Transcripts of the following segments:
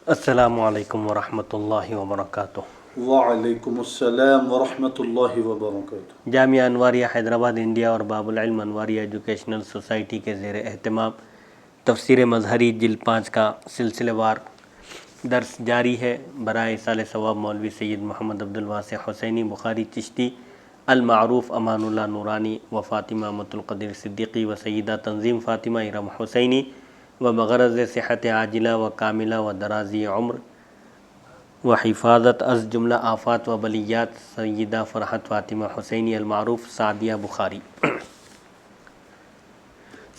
السلام علیکم ورحمۃ اللہ وبرکاتہ۔ وعلیکم السلام ورحمۃ اللہ وبرکاتہ۔ جامعہ انواریہ حیدرآباد انڈیا اور باب العلم انواریہ ایجوکیشنل سوسائٹی کے زیر اہتمام تفسیر مظہری جلد 5 کا سلسلہ وار درس جاری ہے۔ برائے ایصال ثواب مولوی سید محمد عبدالواسع حسینی بخاری چشتی المعروف امان اللہ نورانی و فاطمہ امۃ القدیر صدیقی و سیدہ تنظیم فاطمہ ارم حسینی و بغرض صحت عاجلہ و کاملہ و درازی عمر و حفاظت از جملہ آفات و بلیات سیدہ فرحت فاطمہ حسینی المعروف سعدیہ بخاری۔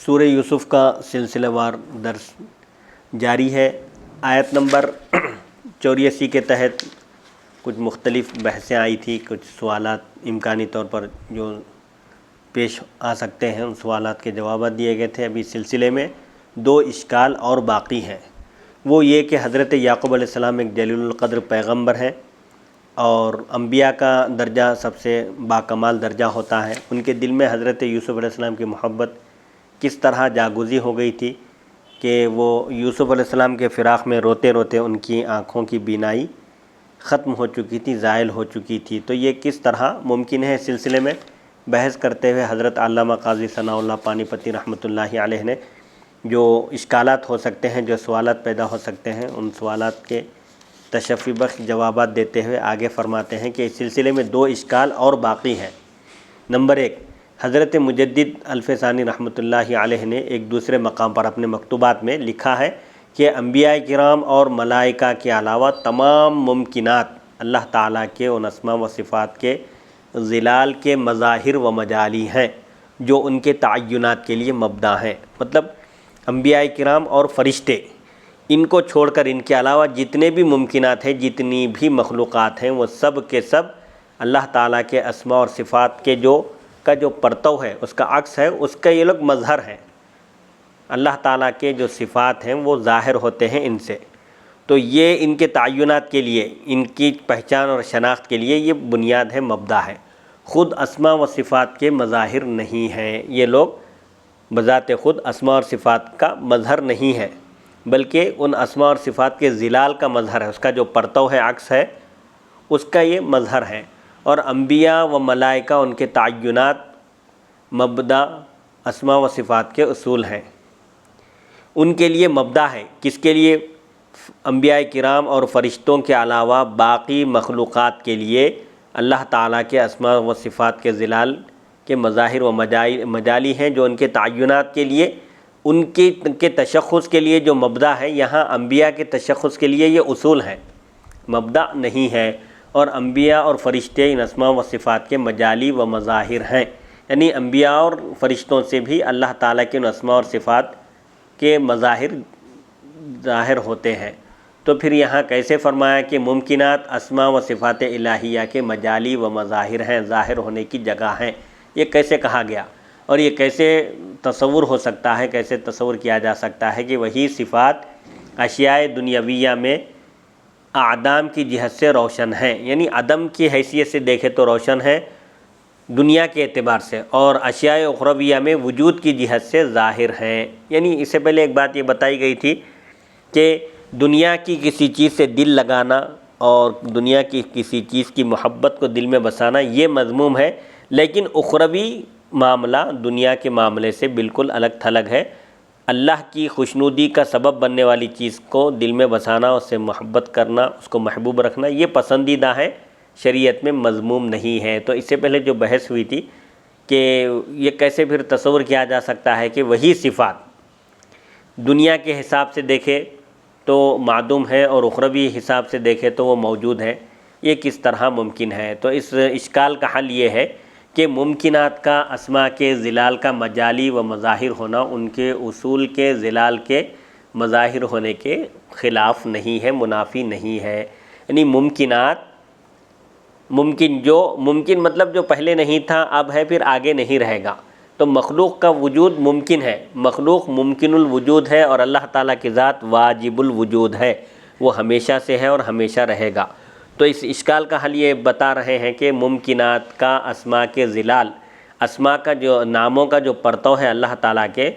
سورہ یوسف کا سلسلہ وار درس جاری ہے۔ آیت نمبر 84 کے تحت کچھ مختلف بحثیں آئی تھی، کچھ سوالات امکانی طور پر جو پیش آ سکتے ہیں ان سوالات کے جوابات دیے گئے تھے۔ ابھی سلسلے میں 2 اشکال اور باقی ہیں۔ وہ یہ کہ حضرت یعقوب علیہ السلام ایک جلیل القدر پیغمبر ہیں اور انبیاء کا درجہ سب سے باکمال درجہ ہوتا ہے۔ ان کے دل میں حضرت یوسف علیہ السلام کی محبت کس طرح جاگزی ہو گئی تھی کہ وہ یوسف علیہ السلام کے فراق میں روتے روتے ان کی آنکھوں کی بینائی ختم ہو چکی تھی، زائل ہو چکی تھی۔ تو یہ کس طرح ممکن ہے، اس سلسلے میں بحث کرتے ہوئے حضرت علامہ قاضی ثناء اللہ پانی پتی رحمۃ اللہ علیہ نے جو اشکالات ہو سکتے ہیں، جو سوالات پیدا ہو سکتے ہیں، ان سوالات کے تشفی بخش جوابات دیتے ہوئے آگے فرماتے ہیں کہ اس سلسلے میں 2 اشکال اور باقی ہیں۔ نمبر 1، حضرت مجدد الف ثانی رحمۃ اللہ علیہ نے ایک دوسرے مقام پر اپنے مکتوبات میں لکھا ہے کہ انبیاء کرام اور ملائکہ کے علاوہ تمام ممکنات اللہ تعالیٰ کے ان اسماء و صفات کے ظلال کے مظاہر و مجالی ہیں جو ان کے تعینات کے لیے مبدا ہیں۔ مطلب انبیاء کرام اور فرشتے، ان کو چھوڑ کر ان کے علاوہ جتنے بھی ممکنات ہیں، جتنی بھی مخلوقات ہیں، وہ سب کے سب اللہ تعالیٰ کے اسماء اور صفات کے جو پرتو ہے، اس کا عکس ہے، اس کا یہ لوگ مظہر ہیں۔ اللہ تعالیٰ کے جو صفات ہیں وہ ظاہر ہوتے ہیں ان سے، تو یہ ان کے تعینات کے لیے، ان کی پہچان اور شناخت کے لیے یہ بنیاد ہے، مبدا ہے۔ خود اسماء و صفات کے مظاہر نہیں ہیں، یہ لوگ بذات خود اسماء اور صفات کا مظہر نہیں ہے، بلکہ ان اسماء اور صفات کے ظلال کا مظہر ہے، اس کا جو پرتو ہے، عکس ہے، اس کا یہ مظہر ہے۔ اور انبیاء و ملائکہ ان کے تعینات مبدا اسماء و صفات کے اصول ہیں، ان کے لیے مبدا ہے۔ کس کے لیے؟ انبیاء کرام اور فرشتوں کے علاوہ باقی مخلوقات کے لیے اللہ تعالیٰ کے اسماء و صفات کے ظلال کے مظاہر و مجالی ہیں جو ان کے تعینات کے لیے، ان کے تشخص کے لیے جو مبدا ہے۔ یہاں انبیاء کے تشخص کے لیے یہ اصول ہیں، مبدا نہیں ہے۔ اور انبیاء اور فرشتے ان اسماء و صفات کے مجالی و مظاہر ہیں، یعنی انبیاء اور فرشتوں سے بھی اللہ تعالیٰ کے ان اسماء اور صفات کے مظاہر ظاہر ہوتے ہیں۔ تو پھر یہاں کیسے فرمایا کہ ممکنات اسماء و صفات الہیہ کے مجالی و مظاہر ہیں، ظاہر ہونے کی جگہ ہیں؟ یہ کیسے کہا گیا اور یہ کیسے تصور ہو سکتا ہے، کیسے تصور کیا جا سکتا ہے کہ وہی صفات اشیاء دنیاویہ میں اعدام کی جہت سے روشن ہیں، یعنی عدم کی حیثیت سے دیکھے تو روشن ہے دنیا کے اعتبار سے، اور اشیاء اخرویہ میں وجود کی جہت سے ظاہر ہیں۔ یعنی اس سے پہلے ایک بات یہ بتائی گئی تھی کہ دنیا کی کسی چیز سے دل لگانا اور دنیا کی کسی چیز کی محبت کو دل میں بسانا یہ مذموم ہے، لیکن اخروی معاملہ دنیا کے معاملے سے بالکل الگ تھلگ ہے۔ اللہ کی خوشنودی کا سبب بننے والی چیز کو دل میں بسانا، اس سے محبت کرنا، اس کو محبوب رکھنا، یہ پسندیدہ ہے، شریعت میں مذموم نہیں ہے۔ تو اس سے پہلے جو بحث ہوئی تھی کہ یہ کیسے پھر تصور کیا جا سکتا ہے کہ وہی صفات دنیا کے حساب سے دیکھے تو معدوم ہے اور اخروی حساب سے دیکھے تو وہ موجود ہے، یہ کس طرح ممکن ہے؟ تو اس اشکال کا حل یہ ہے کہ ممکنات کا اسماء کے ظلال کا مجالی و مظاہر ہونا ان کے اصول کے ظلال کے مظاہر ہونے کے خلاف نہیں ہے، منافی نہیں ہے۔ یعنی ممکنات، ممکن مطلب جو پہلے نہیں تھا اب ہے، پھر آگے نہیں رہے گا۔ تو مخلوق کا وجود ممکن ہے، مخلوق ممکن الوجود ہے، اور اللہ تعالیٰ کی ذات واجب الوجود ہے، وہ ہمیشہ سے ہے اور ہمیشہ رہے گا۔ تو اس اشکال کا حل یہ بتا رہے ہیں کہ ممکنات کا اسماء کے ظلال، اسماء کا جو ناموں کا جو پرتو ہے اللہ تعالیٰ کے،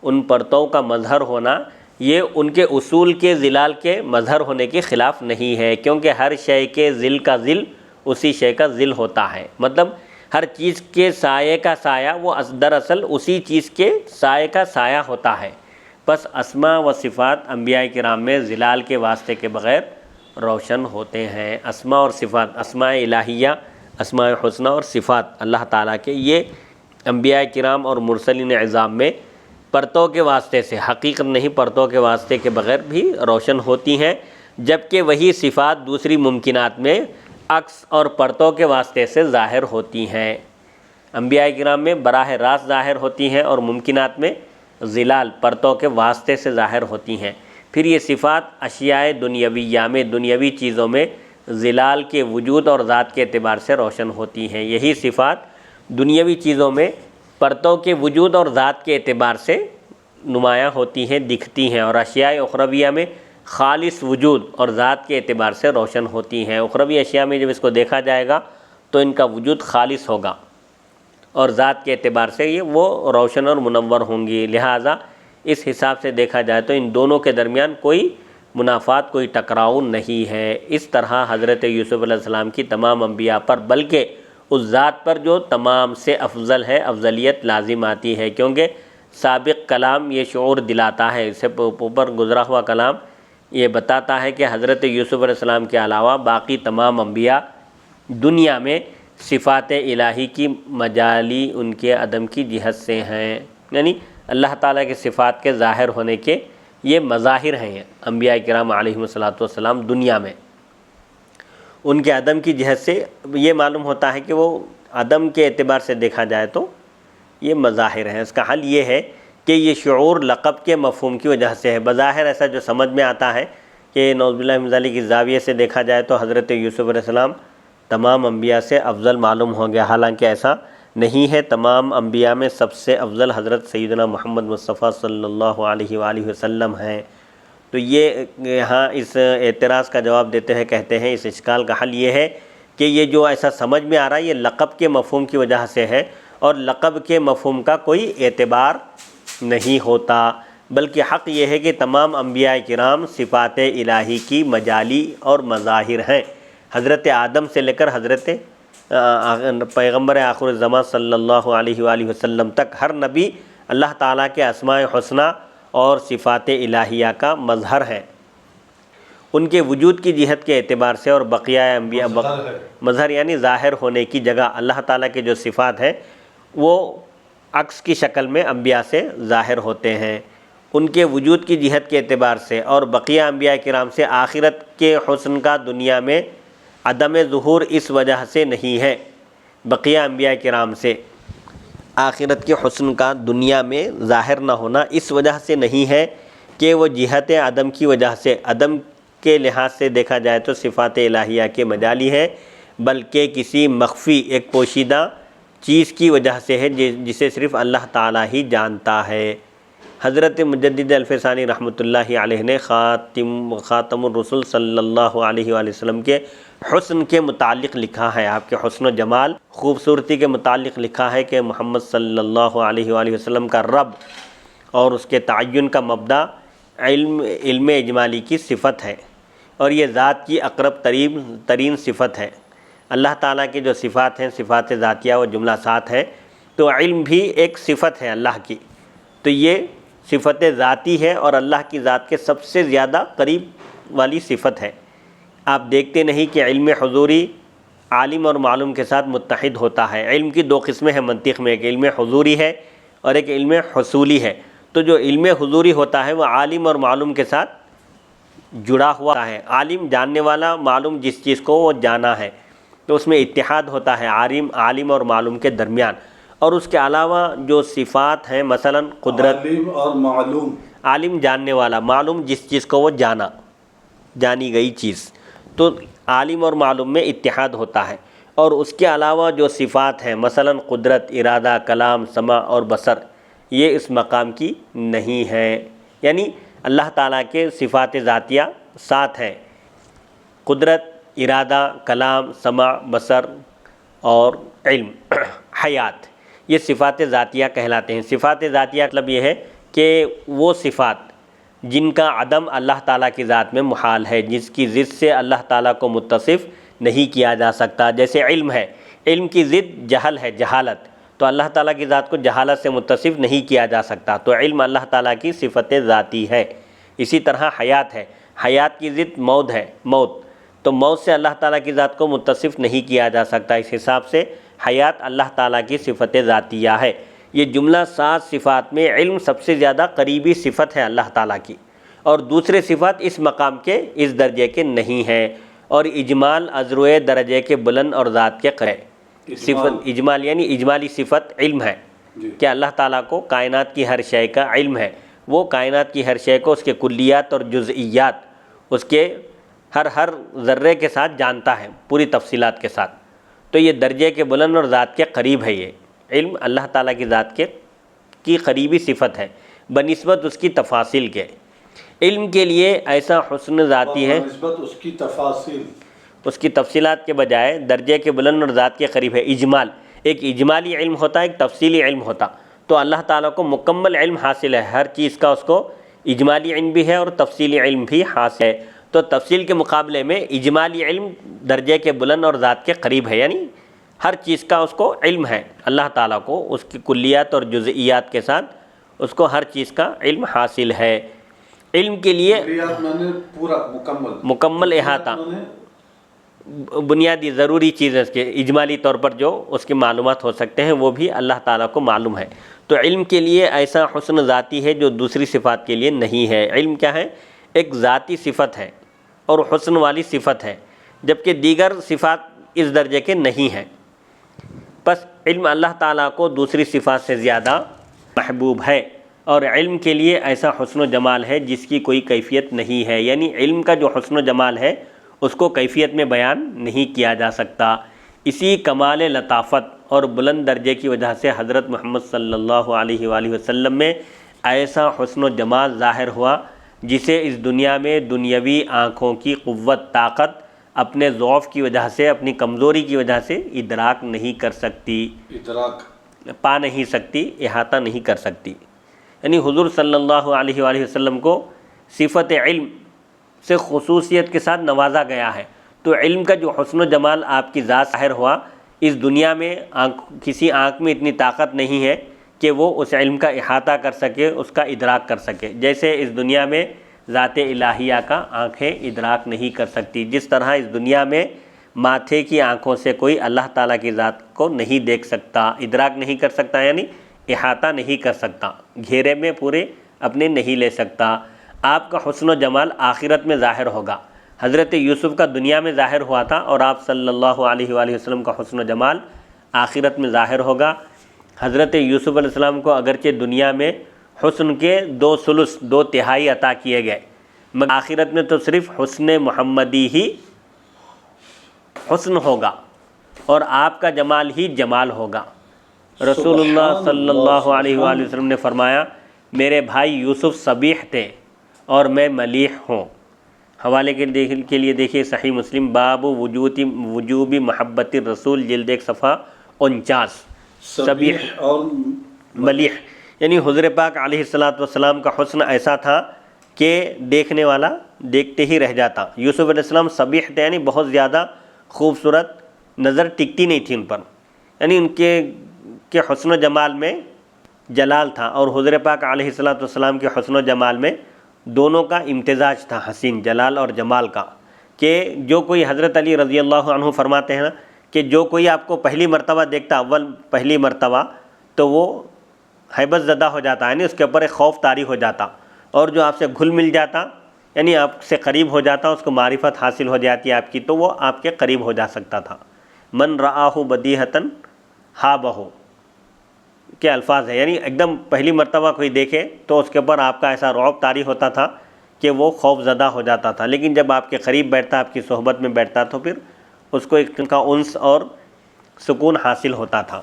ان پرتو کا مظہر ہونا یہ ان کے اصول کے ظلال کے مظہر ہونے کے خلاف نہیں ہے، کیونکہ ہر شے کے ظل کا ظل اسی شے کا ظل ہوتا ہے، مطلب ہر چیز کے سائے کا سایہ وہ دراصل اسی چیز کے سائے کا سایہ ہوتا ہے۔ بس اسماء و صفات انبیاء کرام میں ظلال کے واسطے کے بغیر روشن ہوتے ہیں۔ اسماء اور صفات، اسماء الہیہ، اسماء حسنہ اور صفات اللہ تعالیٰ کے، یہ انبیاء کرام اور مرسلین اعظام میں پرتوں کے واسطے سے، حقیقت نہیں پرتوں کے واسطے کے بغیر بھی روشن ہوتی ہیں، جبکہ وہی صفات دوسری ممکنات میں عکس اور پرتوں کے واسطے سے ظاہر ہوتی ہیں۔ انبیاء کرام میں براہ راست ظاہر ہوتی ہیں اور ممکنات میں ظلال پرتوں کے واسطے سے ظاہر ہوتی ہیں۔ پھر یہ صفات اشیاء دنیاویہ میں، دنیاوی چیزوں میں ظلال کے وجود اور ذات کے اعتبار سے روشن ہوتی ہیں۔ یہی صفات دنیاوی چیزوں میں پرتوں کے وجود اور ذات کے اعتبار سے نمایاں ہوتی ہیں، دکھتی ہیں، اور اشیاء اخرویہ میں خالص وجود اور ذات کے اعتبار سے روشن ہوتی ہیں۔ اخروی اشیاء میں جب اس کو دیکھا جائے گا تو ان کا وجود خالص ہوگا اور ذات کے اعتبار سے یہ وہ روشن اور منور ہوں گی، لہٰذا اس حساب سے دیکھا جائے تو ان دونوں کے درمیان کوئی منافات، کوئی ٹکراؤ نہیں ہے۔ اس طرح حضرت یوسف علیہ السلام کی تمام انبیاء پر، بلکہ اس ذات پر جو تمام سے افضل ہے، افضلیت لازم آتی ہے، کیونکہ سابق کلام یہ شعور دلاتا ہے، اس سے اوپر گزرا ہوا کلام یہ بتاتا ہے کہ حضرت یوسف علیہ السلام کے علاوہ باقی تمام انبیاء دنیا میں صفات الہی کی مجالی ان کے عدم کی جہت سے ہیں، یعنی اللہ تعالیٰ کے صفات کے ظاہر ہونے کے یہ مظاہر ہیں انبیاء کرام علیہم السلام دنیا میں۔ ان کے عدم کی جہت سے یہ معلوم ہوتا ہے کہ وہ عدم کے اعتبار سے دیکھا جائے تو یہ مظاہر ہیں۔ اس کا حل یہ ہے کہ یہ شعور لقب کے مفہوم کی وجہ سے ہے۔ بظاہر ایسا جو سمجھ میں آتا ہے کہ نعوذ باللہ من ذالک کی زاویے سے دیکھا جائے تو حضرت یوسف علیہ السلام تمام انبیاء سے افضل معلوم ہو گیا، حالانکہ ایسا نہیں ہے۔ تمام انبیاء میں سب سے افضل حضرت سیدنا محمد مصطفیٰ صلی اللہ علیہ وآلہ وسلم ہیں۔ تو یہ یہاں اس اعتراض کا جواب دیتے ہوئے کہتے ہیں، اس اشکال کا حل یہ ہے کہ یہ جو ایسا سمجھ میں آ رہا ہے یہ لقب کے مفہوم کی وجہ سے ہے، اور لقب کے مفہوم کا کوئی اعتبار نہیں ہوتا، بلکہ حق یہ ہے کہ تمام انبیاء کرام صفات الہی کی مجالی اور مظاہر ہیں۔ حضرت آدم سے لے کر حضرت پیغمبر آخر الزمان صلی اللہ علیہ وآلہ وسلم تک ہر نبی اللہ تعالیٰ کے اسماء حسنہ اور صفات الہیہ کا مظہر ہے۔ ان کے وجود کی جہت کے اعتبار سے، اور بقیہ انبیاء مظہر یعنی ظاہر ہونے کی جگہ، اللہ تعالیٰ کے جو صفات ہیں وہ عکس کی شکل میں انبیاء سے ظاہر ہوتے ہیں ان کے وجود کی جہت کے اعتبار سے، اور بقیہ انبیاء کرام سے آخرت کے حسن کا دنیا میں عدم ظہور اس وجہ سے نہیں ہے۔ بقیہ انبیاء کرام سے آخرت کے حسن کا دنیا میں ظاہر نہ ہونا اس وجہ سے نہیں ہے کہ وہ جہت عدم کی وجہ سے، عدم کے لحاظ سے دیکھا جائے تو صفات الہیہ کے مجالی ہے، بلکہ کسی مخفی ایک پوشیدہ چیز کی وجہ سے ہے جسے صرف اللہ تعالیٰ ہی جانتا ہے۔ حضرت مجدد الفسانی رحمۃ اللہ علیہ نے خاتم الرسل صلی اللہ علیہ وآلہ وسلم کے حسن کے متعلق لکھا ہے، آپ کے حسن و جمال، خوبصورتی کے متعلق لکھا ہے کہ محمد صلی اللہ علیہ وآلہ وسلم کا رب اور اس کے تعین کا مبدا علم اجمالی کی صفت ہے، اور یہ ذات کی اقرب ترین صفت ہے۔ اللہ تعالیٰ کی جو صفات ہیں، صفات ذاتیہ و جملہ سات ہے، تو علم بھی ایک صفت ہے اللہ کی، تو یہ صفت ذاتی ہے اور اللہ کی ذات کے سب سے زیادہ قریب والی صفت ہے۔ آپ دیکھتے نہیں کہ علم حضوری عالم اور معلوم کے ساتھ متحد ہوتا ہے۔ علم کی دو قسمیں ہیں منطق میں، ایک علم حضوری ہے اور ایک علم حصولی ہے۔ تو جو علم حضوری ہوتا ہے وہ عالم اور معلوم کے ساتھ جڑا ہوا ہے، عالم جاننے والا، معلوم جس چیز کو وہ جانا ہے، تو اس میں اتحاد ہوتا ہے عالم اور معلوم کے درمیان۔ اور اس کے علاوہ جو صفات ہیں، مثلا قدرت، عالم اور معلوم، عالم جاننے والا، معلوم جس چیز کو وہ جانی گئی چیز، تو عالم اور معلوم میں اتحاد ہوتا ہے۔ اور اس کے علاوہ جو صفات ہیں، مثلا قدرت، ارادہ، کلام، سمع اور بصر، یہ اس مقام کی نہیں ہے، یعنی اللہ تعالیٰ کے صفات ذاتیہ سات ہیں: قدرت، ارادہ، کلام، سمع، بصر اور علم، حیات، یہ صفات ذاتیہ کہلاتے ہیں۔ صفات ذاتیہ مطلب یہ ہے کہ وہ صفات جن کا عدم اللہ تعالیٰ کی ذات میں محال ہے، جس کی ضد سے اللہ تعالیٰ کو متصف نہیں کیا جا سکتا۔ جیسے علم ہے، علم کی ضد جہل ہے، جہالت، تو اللہ تعالیٰ کی ذات کو جہالت سے متصف نہیں کیا جا سکتا، تو علم اللہ تعالیٰ کی صفت ذاتی ہے۔ اسی طرح حیات ہے، حیات کی ضد موت ہے، موت، تو موت سے اللہ تعالیٰ کی ذات کو متصف نہیں کیا جا سکتا، اس حساب سے حیات اللہ تعالیٰ کی صفت ذاتیہ ہے۔ یہ جملہ 7 صفات میں علم سب سے زیادہ قریبی صفت ہے اللہ تعالیٰ کی، اور دوسرے صفات اس مقام کے، اس درجے کے نہیں ہیں، اور اجمال ازروئے درجے کے بلند اور ذات کے قریب۔ صفت اجمال یعنی اجمالی صفت علم ہے کہ اللہ تعالیٰ کو کائنات کی ہر شے کا علم ہے، وہ کائنات کی ہر شے کو اس کے کلیات اور جزئیات، اس کے ہر ذرے کے ساتھ جانتا ہے، پوری تفصیلات کے ساتھ، تو یہ درجے کے بلند اور ذات کے قریب ہے۔ یہ علم اللہ تعالیٰ کی ذات کی قریبی صفت ہے بنسبت اس کی تفاصیل کے۔ علم کے لیے ایسا حسن ذاتی ہے، نسبت اس کی تفاصیل، اس کی تفصیلات کے بجائے درجے کے بلند اور ذات کے قریب ہے۔ اجمال، ایک اجمالی علم ہوتا ہے، ایک تفصیلی علم ہوتا، تو اللہ تعالیٰ کو مکمل علم حاصل ہے، ہر چیز کا اس کو اجمالی علم بھی ہے اور تفصیلی علم بھی حاصل ہے، تو تفصیل کے مقابلے میں اجمالی علم درجے کے بلند اور ذات کے قریب ہے، یعنی ہر چیز کا اس کو علم ہے، اللہ تعالیٰ کو اس کی کلیات اور جزئیات کے ساتھ اس کو ہر چیز کا علم حاصل ہے۔ علم کے لیے پورا مکمل احاطہ، بنیادی ضروری چیزیں اس کے اجمالی طور پر جو اس کی معلومات ہو سکتے ہیں وہ بھی اللہ تعالیٰ کو معلوم ہے۔ تو علم کے لیے ایسا حسن ذاتی ہے جو دوسری صفات کے لیے نہیں ہے۔ علم کیا ہے؟ ایک ذاتی صفت ہے اور حسن والی صفت ہے، جبکہ دیگر صفات اس درجے کے نہیں ہیں۔ بس علم اللہ تعالیٰ کو دوسری صفات سے زیادہ محبوب ہے، اور علم کے لیے ایسا حسن و جمال ہے جس کی کوئی کیفیت نہیں ہے، یعنی علم کا جو حسن و جمال ہے اس کو کیفیت میں بیان نہیں کیا جا سکتا۔ اسی کمال لطافت اور بلند درجے کی وجہ سے حضرت محمد صلی اللہ علیہ وآلہ وسلم میں ایسا حسن و جمال ظاہر ہوا جسے اس دنیا میں دنیاوی آنکھوں کی قوت، طاقت اپنے ضعف کی وجہ سے، اپنی کمزوری کی وجہ سے ادراک نہیں کر سکتی، پا نہیں سکتی، احاطہ نہیں کر سکتی۔ یعنی حضور صلی اللہ علیہ وآلہ وسلم کو صفت علم سے خصوصیت کے ساتھ نوازا گیا ہے، تو علم کا جو حسن و جمال آپ کی ذات ظاہر ہوا، اس دنیا میں کسی آنکھ میں اتنی طاقت نہیں ہے کہ وہ اس علم کا احاطہ کر سکے، اس کا ادراک کر سکے، جیسے اس دنیا میں ذات الہیہ کا آنکھیں ادراک نہیں کر سکتی، جس طرح اس دنیا میں ماتھے کی آنکھوں سے کوئی اللہ تعالیٰ کی ذات کو نہیں دیکھ سکتا، ادراک نہیں کر سکتا، یعنی احاطہ نہیں کر سکتا، گھیرے میں پورے اپنے نہیں لے سکتا۔ آپ کا حسن و جمال آخرت میں ظاہر ہوگا۔ حضرت یوسف کا دنیا میں ظاہر ہوا تھا، اور آپ صلی اللہ علیہ وآلہ وسلم کا حسن و جمال آخرت میں ظاہر ہوگا۔ حضرت یوسف علیہ السلام کو اگرچہ دنیا میں حسن کے 2/3 عطا کیے گئے، مگر آخرت میں تو صرف حسن محمدی ہی حسن ہوگا، اور آپ کا جمال ہی جمال ہوگا۔ رسول اللہ صلی اللہ علیہ وآلہ وسلم نے فرمایا، میرے بھائی یوسف صبیح تھے اور میں ملیح ہوں۔ حوالے کے لیے دیکھیے صحیح مسلم، باب وجوب محبت الرسول، جلد 1 صفحہ 49۔ صبیح اور ملیح یعنی حضور پاک علیہ السلام کا حسن ایسا تھا کہ دیکھنے والا دیکھتے ہی رہ جاتا۔ یوسف علیہ السلام صبیح تھے، یعنی بہت زیادہ خوبصورت، نظر ٹکتی نہیں تھی ان پر، یعنی ان کے حسن و جمال میں جلال تھا، اور حضور پاک علیہ السلام کے حسن و جمال میں دونوں کا امتزاج تھا، حسین، جلال اور جمال کا، کہ جو کوئی حضرت علی رضی اللہ عنہ فرماتے ہیں نا کہ جو کوئی آپ کو پہلی مرتبہ دیکھتا، پہلی مرتبہ، تو وہ ہیبت زدہ ہو جاتا، یعنی اس کے اوپر ایک خوف طاری ہو جاتا، اور جو آپ سے گھل مل جاتا، یعنی آپ سے قریب ہو جاتا، اس کو معرفت حاصل ہو جاتی آپ کی، تو وہ آپ کے قریب ہو جا سکتا تھا۔ من رآہ بدیہتاً ہابہ کے الفاظ ہیں، یعنی ایک دم پہلی مرتبہ کوئی دیکھے تو اس کے اوپر آپ کا ایسا رعب طاری ہوتا تھا کہ وہ خوف زدہ ہو جاتا تھا، لیکن جب آپ کے قریب بیٹھتا، آپ کی صحبت میں بیٹھتا، تو پھر اس کو ایک کا انس اور سکون حاصل ہوتا تھا۔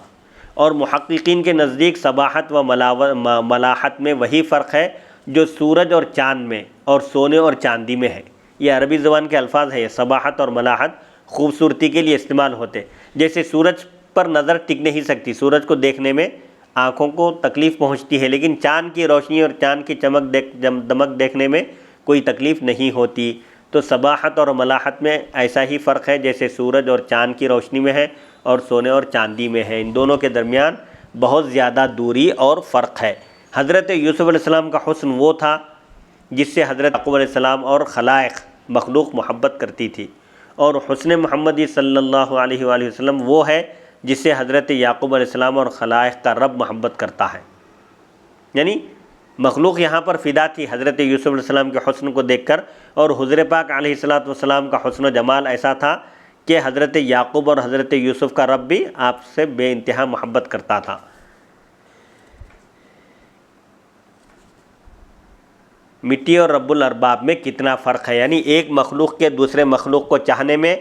اور محققین کے نزدیک صباحت و ملاحت میں وہی فرق ہے جو سورج اور چاند میں اور سونے اور چاندی میں ہے۔ یہ عربی زبان کے الفاظ ہے، یہ صباحت اور ملاحت خوبصورتی کے لیے استعمال ہوتے، جیسے سورج پر نظر ٹک نہیں سکتی، سورج کو دیکھنے میں آنکھوں کو تکلیف پہنچتی ہے، لیکن چاند کی روشنی اور چاند کی دمک دیکھنے میں کوئی تکلیف نہیں ہوتی۔ تو صباحت اور ملاحت میں ایسا ہی فرق ہے جیسے سورج اور چاند کی روشنی میں ہے اور سونے اور چاندی میں ہے، ان دونوں کے درمیان بہت زیادہ دوری اور فرق ہے۔ حضرت یوسف علیہ السلام کا حسن وہ تھا جس سے حضرت یعقوب علیہ السلام اور خلائق مخلوق محبت کرتی تھی، اور حسن محمدی صلی اللہ علیہ وآلہ وسلم وہ ہے جس سے حضرت یعقوب علیہ السلام اور خلائق کا رب محبت کرتا ہے۔ یعنی مخلوق یہاں پر فدا تھی حضرت یوسف علیہ السلام کے حسن کو دیکھ کر، اور حضور پاک علیہ السلام کا حسن و جمال ایسا تھا کہ حضرت یعقوب اور حضرت یوسف کا رب بھی آپ سے بے انتہا محبت کرتا تھا۔ مٹی اور رب الارباب میں کتنا فرق ہے، یعنی ایک مخلوق کے دوسرے مخلوق کو چاہنے میں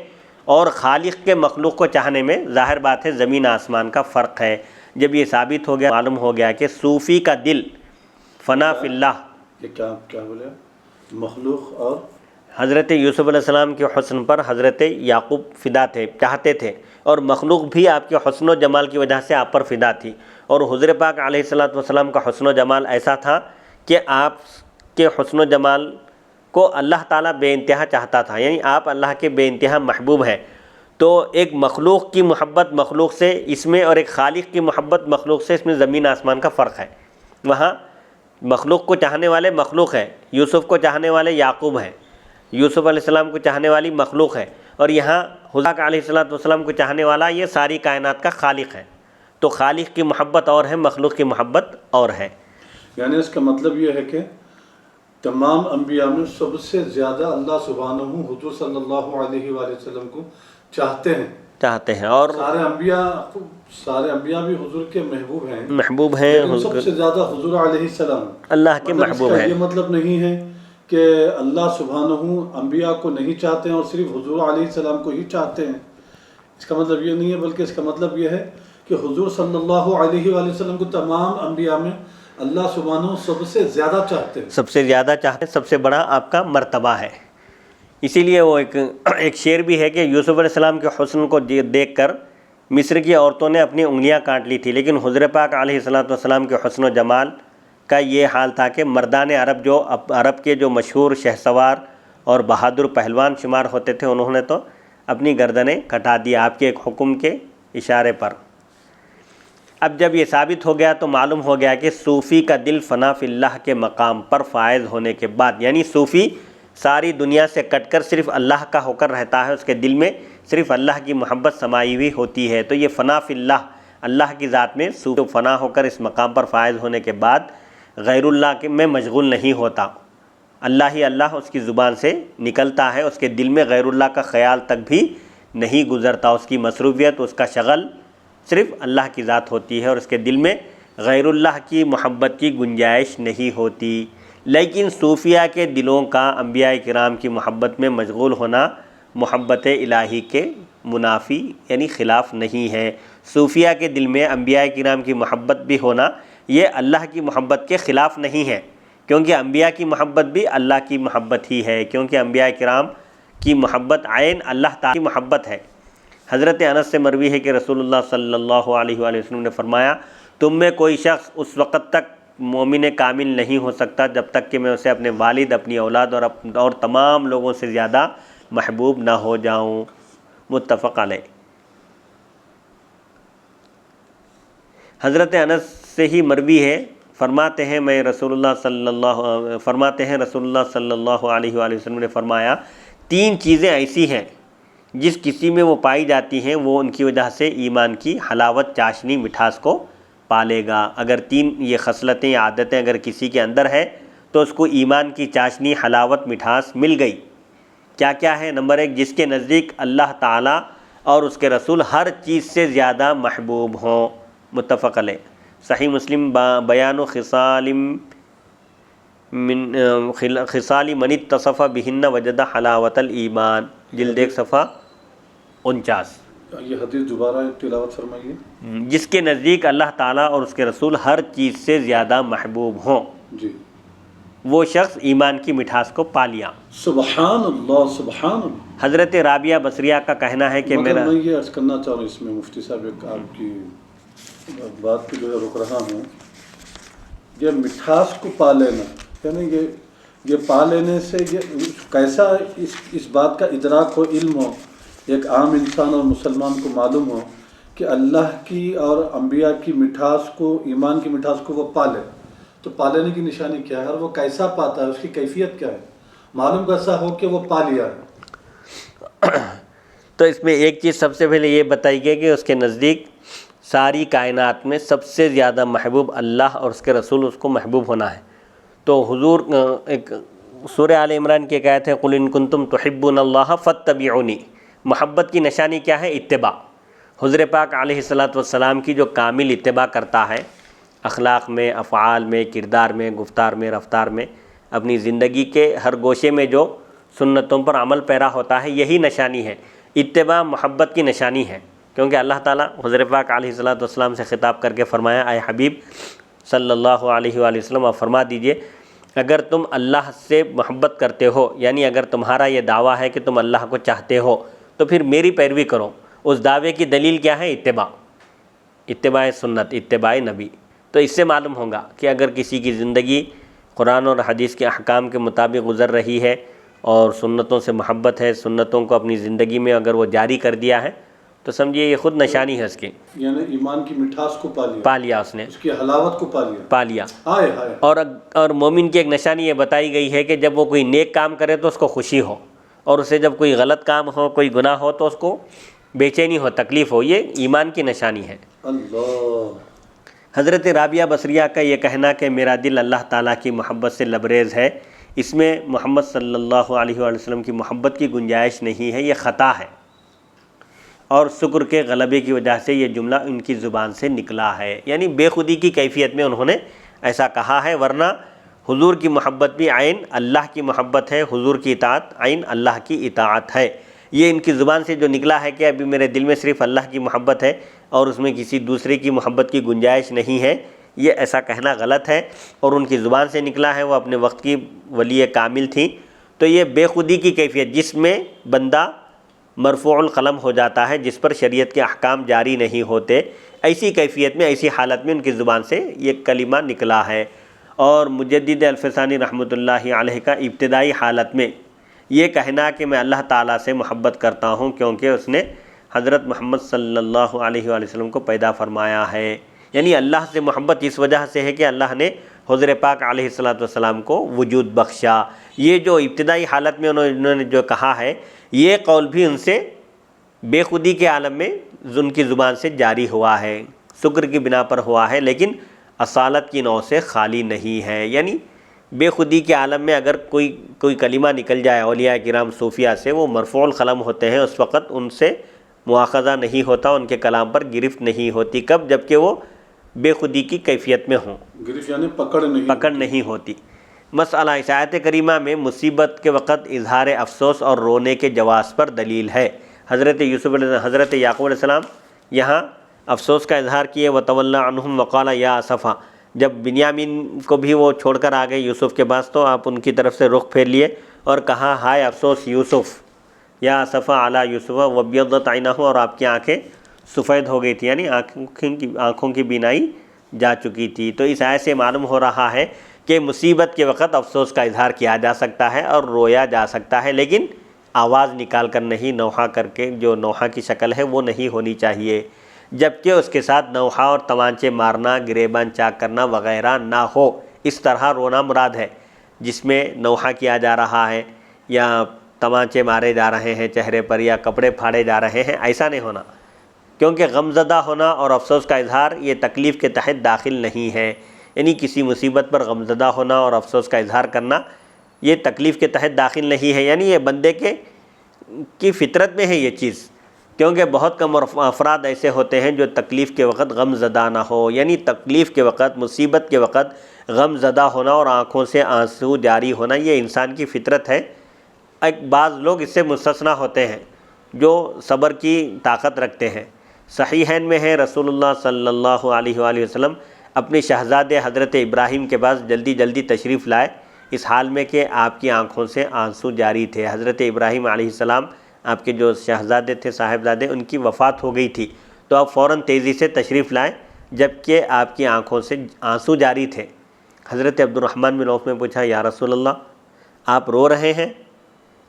اور خالق کے مخلوق کو چاہنے میں ظاہر بات ہے زمین آسمان کا فرق ہے۔ جب یہ ثابت ہو گیا، معلوم ہو گیا کہ صوفی کا دل فنا فی اللہ، یہ کیا بولے، مخلوق اور حضرت یوسف علیہ السلام کے حسن پر حضرت یعقوب فدا تھے، چاہتے تھے، اور مخلوق بھی آپ کے حسن و جمال کی وجہ سے آپ پر فدا تھی، اور حضور پاک علیہ السلام کا حسن و جمال ایسا تھا کہ آپ کے حسن و جمال کو اللہ تعالیٰ بے انتہا چاہتا تھا، یعنی آپ اللہ کے بے انتہا محبوب ہیں۔ تو ایک مخلوق کی محبت مخلوق سے اس میں، اور ایک خالق کی محبت مخلوق سے، اس میں زمین آسمان کا فرق ہے۔ وہاں مخلوق کو چاہنے والے مخلوق ہے، یوسف کو چاہنے والے یعقوب ہیں، یوسف علیہ السلام کو چاہنے والی مخلوق ہے، اور یہاں حضرت علیہ السلام کو چاہنے والا یہ ساری کائنات کا خالق ہے۔ تو خالق کی محبت اور ہے، مخلوق کی محبت اور ہے۔ یعنی اس کا مطلب یہ ہے کہ تمام انبیاء میں سب سے زیادہ اللہ سبحانہ حضور صلی اللہ علیہ وآلہ وسلم کو چاہتے ہیں، اور سارے انبیاء بھی حضور کے محبوب ہیں، لیکن سب سے زیادہ حضور علیہ السلام اللہ کے محبوب ہیں۔ یہ مطلب نہیں ہے کہ اللہ سبحانہ انبیاء کو نہیں چاہتے ہیں اور صرف حضور علیہ السلام کو ہی چاہتے ہیں، اس کا مطلب یہ نہیں ہے، بلکہ اس کا مطلب یہ ہے کہ حضور صلی اللہ علیہ وآلہ وسلم کو تمام انبیاء میں اللہ سبحانہ سب سے زیادہ چاہتے ہیں، سب سے بڑا آپ کا مرتبہ ہے۔ اسی لیے وہ ایک شعر بھی ہے کہ یوسف علیہ السلام کے حسن کو دیکھ کر مصر کی عورتوں نے اپنی انگلیاں کاٹ لی تھی، لیکن حضور پاک علیہ السلام کے حسن و جمال کا یہ حال تھا کہ مردان عرب عرب کے جو مشہور شہسوار اور بہادر پہلوان شمار ہوتے تھے، انہوں نے تو اپنی گردنیں کٹا دی آپ کے ایک حکم کے اشارے پر۔ اب جب یہ ثابت ہو گیا تو معلوم ہو گیا کہ صوفی کا دل فنا فی اللہ کے مقام پر فائز ہونے کے بعد، یعنی صوفی ساری دنیا سے کٹ کر صرف اللہ کا ہو کر رہتا ہے، اس کے دل میں صرف اللہ کی محبت سمائی ہوئی ہوتی ہے، تو یہ فنا فی اللہ کی ذات میں صوفی فنا ہو کر اس مقام پر فائز ہونے کے بعد غیر اللہ میں مشغول نہیں ہوتا، اللہ ہی اللہ اس کی زبان سے نکلتا ہے، اس کے دل میں غیر اللہ کا خیال تک بھی نہیں گزرتا، اس کی مصروفیت، اس کا شغل صرف اللہ کی ذات ہوتی ہے، اور اس کے دل میں غیر اللہ کی محبت کی گنجائش نہیں ہوتی۔ لیکن صوفیہ کے دلوں کا انبیاء کرام کی محبت میں مشغول ہونا محبت الہی کے منافی یعنی خلاف نہیں ہے۔ صوفیہ کے دل میں انبیاء کرام کی محبت بھی ہونا یہ اللہ کی محبت کے خلاف نہیں ہے، کیونکہ انبیاء کی محبت بھی اللہ کی محبت ہی ہے، کیونکہ انبیاء کرام کی محبت عین اللہ تعالی کی محبت ہے۔ حضرت انس سے مروی ہے کہ رسول اللہ صلی اللہ علیہ وآلہ وسلم نے فرمایا، تم میں کوئی شخص اس وقت تک مومن کامل نہیں ہو سکتا جب تک کہ میں اسے اپنے والد، اپنی اولاد اور تمام لوگوں سے زیادہ محبوب نہ ہو جاؤں۔ متفق علیہ۔ حضرت انس سے ہی مروی ہے، فرماتے ہیں رسول اللہ صلی اللہ علیہ وآلہ وسلم نے فرمایا، تین چیزیں ایسی ہیں جس کسی میں وہ پائی جاتی ہیں وہ ان کی وجہ سے ایمان کی حلاوت، چاشنی، مٹھاس کو پالے گا۔ اگر تین یہ خصلتیں یا عادتیں اگر کسی کے اندر ہے تو اس کو ایمان کی چاشنی، حلاوت، مٹھاس مل گئی۔ کیا کیا ہے؟ نمبر ایک، جس کے نزدیک اللہ تعالیٰ اور اس کے رسول ہر چیز سے زیادہ محبوب ہوں۔ متفق علیہ۔ صحیح مسلم بیان خصال من اتصف بہن وجد حلاوت الایمان، جلد 1 صفحہ 49۔ یہ حدیث دوبارہ تلاوت فرمائیے۔ جس کے نزدیک اللہ تعالیٰ اور اس کے رسول ہر چیز سے زیادہ محبوب ہوں، جی، وہ شخص ایمان کی مٹھاس کو پا لیا۔ سبحان اللہ، سبحان اللہ۔ حضرت رابعہ بصریہ کا کہنا ہے کہ میں یہ عرض کرنا چاہ رہا ہوں، اس میں مفتی صاحب ایک آپ کی بات کو جو ہے رک رہا ہوں، یہ مٹھاس کو پا لینا، یعنی یہ پا لینے سے یہ کیسا اس بات کا ادراک ہو، علم ہو، ایک عام انسان اور مسلمان کو معلوم ہو کہ اللہ کی اور انبیاء کی مٹھاس کو، ایمان کی مٹھاس کو وہ پالے، تو پالنے کی نشانی کیا ہے اور وہ کیسا پاتا ہے، اس کی کیفیت کیا ہے، معلوم کیسا ہو کہ وہ پا لیا ہے؟ تو اس میں ایک چیز سب سے پہلے یہ بتائی گئی کہ اس کے نزدیک ساری کائنات میں سب سے زیادہ محبوب اللہ اور اس کے رسول، اس کو محبوب ہونا ہے۔ تو حضور ایک سورہ آل عمران کی ایک آیت ہے، قُلْ إِن كُنتُمْ تُحِبُّونَ اللَّهَ فَاتَّبِعُونِی، محبت کی نشانی کیا ہے؟ اتباع۔ حضور پاک علیہ الصلاۃ کی جو کامل اتباع کرتا ہے، اخلاق میں، افعال میں، کردار میں، گفتار میں، رفتار میں، اپنی زندگی کے ہر گوشے میں جو سنتوں پر عمل پیرا ہوتا ہے، یہی نشانی ہے۔ اتباع محبت کی نشانی ہے، کیونکہ اللہ تعالیٰ حضور پاک علیہ الصلاۃ سے خطاب کر کے فرمایا، اے حبیب صلی اللہ علیہ وآلہ وسلم، آپ فرما دیجئے اگر تم اللہ سے محبت کرتے ہو، یعنی اگر تمہارا یہ دعویٰ ہے کہ تم اللہ کو چاہتے ہو، تو پھر میری پیروی کرو۔ اس دعوے کی دلیل کیا ہے؟ اتباع سنت، اتباع نبی۔ تو اس سے معلوم ہوگا کہ اگر کسی کی زندگی قرآن اور حدیث کے احکام کے مطابق گزر رہی ہے اور سنتوں سے محبت ہے، سنتوں کو اپنی زندگی میں اگر وہ جاری کر دیا ہے، تو سمجھیے یہ خود نشانی ہے اس کی، یعنی ایمان کی مٹھاس کو پا لیا اس نے، اس کی حلاوت کو پا لیا۔ اور مومن کی ایک نشانی یہ بتائی گئی ہے کہ جب وہ کوئی نیک کام کرے تو اس کو خوشی ہو، اور اسے جب کوئی غلط کام ہو، کوئی گناہ ہو، تو اس کو بے چینی ہو، تکلیف ہو۔ یہ ایمان کی نشانی ہے۔ اللہ۔ حضرت رابعہ بصریہ کا یہ کہنا کہ میرا دل اللہ تعالیٰ کی محبت سے لبریز ہے، اس میں محمد صلی اللہ علیہ وآلہ وسلم کی محبت کی گنجائش نہیں ہے، یہ خطا ہے، اور شکر کے غلبے کی وجہ سے یہ جملہ ان کی زبان سے نکلا ہے، یعنی بے خودی کی کیفیت میں انہوں نے ایسا کہا ہے، ورنہ حضور کی محبت بھی عین اللہ کی محبت ہے، حضور کی اطاعت عین اللہ کی اطاعت ہے۔ یہ ان کی زبان سے جو نکلا ہے کہ ابھی میرے دل میں صرف اللہ کی محبت ہے اور اس میں کسی دوسرے کی محبت کی گنجائش نہیں ہے، یہ ایسا کہنا غلط ہے، اور ان کی زبان سے نکلا ہے، وہ اپنے وقت کی ولی کامل تھیں۔ تو یہ بے خودی کی کیفیت جس میں بندہ مرفوع القلم ہو جاتا ہے، جس پر شریعت کے احکام جاری نہیں ہوتے، ایسی کیفیت میں، ایسی حالت میں ان کی زبان سے یہ کلمہ نکلا ہے۔ اور مجدد الفسانی رحمۃ اللہ علیہ کا ابتدائی حالت میں یہ کہنا کہ میں اللہ تعالیٰ سے محبت کرتا ہوں کیونکہ اس نے حضرت محمد صلی اللہ علیہ وآلہ وسلم کو پیدا فرمایا ہے، یعنی اللہ سے محبت اس وجہ سے ہے کہ اللہ نے حضور پاک علیہ السلام کو وجود بخشا۔ یہ جو ابتدائی حالت میں انہوں نے جو کہا ہے، یہ قول بھی ان سے بے خودی کے عالم میں ان کی زبان سے جاری ہوا ہے، شکر کی بنا پر ہوا ہے، لیکن اصالت کی نوع سے خالی نہیں ہے۔ یعنی بے خودی کے عالم میں اگر کوئی کلمہ نکل جائے اولیاء کرام صوفیہ سے، وہ مرفوع القلم ہوتے ہیں، اس وقت ان سے مواخذہ نہیں ہوتا، ان کے کلام پر گرفت نہیں ہوتی۔ کب؟ جبکہ وہ بے خودی کی کیفیت میں ہوں، گرفت یعنی پکڑ نہیں ہوتی۔ مسئلہ اس آیت کریمہ میں مصیبت کے وقت اظہار افسوس اور رونے کے جواز پر دلیل ہے۔ حضرت یعقوب علیہ السلام یہاں افسوس کا اظہار کیے، وَتَوَلَّى عَنْهُمْ وَقَالَ يَا أَسَفَا، جب بنیامین کو بھی وہ چھوڑ کر آ گئے یوسف کے پاس، تو آپ ان کی طرف سے رخ پھیر لیے اور کہا ہائے افسوس یوسف، یا اسفا علی یوسف وابیضت عینہ، اور آپ کی آنکھیں سفید ہو گئی تھی، یعنی آنکھوں کی بینائی جا چکی تھی۔ تو اس آیت سے معلوم ہو رہا ہے کہ مصیبت کے وقت افسوس کا اظہار کیا جا سکتا ہے اور رویا جا سکتا ہے، لیکن آواز نکال کر نہیں، نوحہ کر کے، جو نوحہ کی شکل ہے وہ نہیں ہونی چاہیے، جبکہ اس کے ساتھ نوحہ اور تمانچے مارنا، گریبان چاک کرنا وغیرہ نہ ہو۔ اس طرح رونا مراد ہے جس میں نوحہ کیا جا رہا ہے یا تمانچے مارے جا رہے ہیں چہرے پر یا کپڑے پھاڑے جا رہے ہیں، ایسا نہیں ہونا، کیونکہ غمزدہ ہونا اور افسوس کا اظہار یہ تکلیف کے تحت داخل نہیں ہے۔ یعنی کسی مصیبت پر غمزدہ ہونا اور افسوس کا اظہار کرنا یہ تکلیف کے تحت داخل نہیں ہے، یعنی یہ بندے کی فطرت میں ہے یہ چیز، کیونکہ بہت کم افراد ایسے ہوتے ہیں جو تکلیف کے وقت غم زدہ نہ ہو، یعنی تکلیف کے وقت، مصیبت کے وقت غم زدہ ہونا اور آنکھوں سے آنسو جاری ہونا یہ انسان کی فطرت ہے۔ ایک بعض لوگ اس سے مستثنیٰ ہوتے ہیں جو صبر کی طاقت رکھتے ہیں۔ صحیحین میں ہے رسول اللہ صلی اللہ علیہ وآلہ وسلم اپنے شہزادے حضرت ابراہیم کے پاس جلدی جلدی تشریف لائے، اس حال میں کہ آپ کی آنکھوں سے آنسو جاری تھے۔ حضرت ابراہیم علیہ السلام، آپ کے جو شہزادے تھے، صاحبزادے، ان کی وفات ہو گئی تھی، تو آپ فوراً تیزی سے تشریف لائے۔ جبکہ آپ کی آنکھوں سے آنسو جاری تھے۔ حضرت عبد الرحمن بن عوف نے پوچھا یا رسول اللہ آپ رو رہے ہیں؟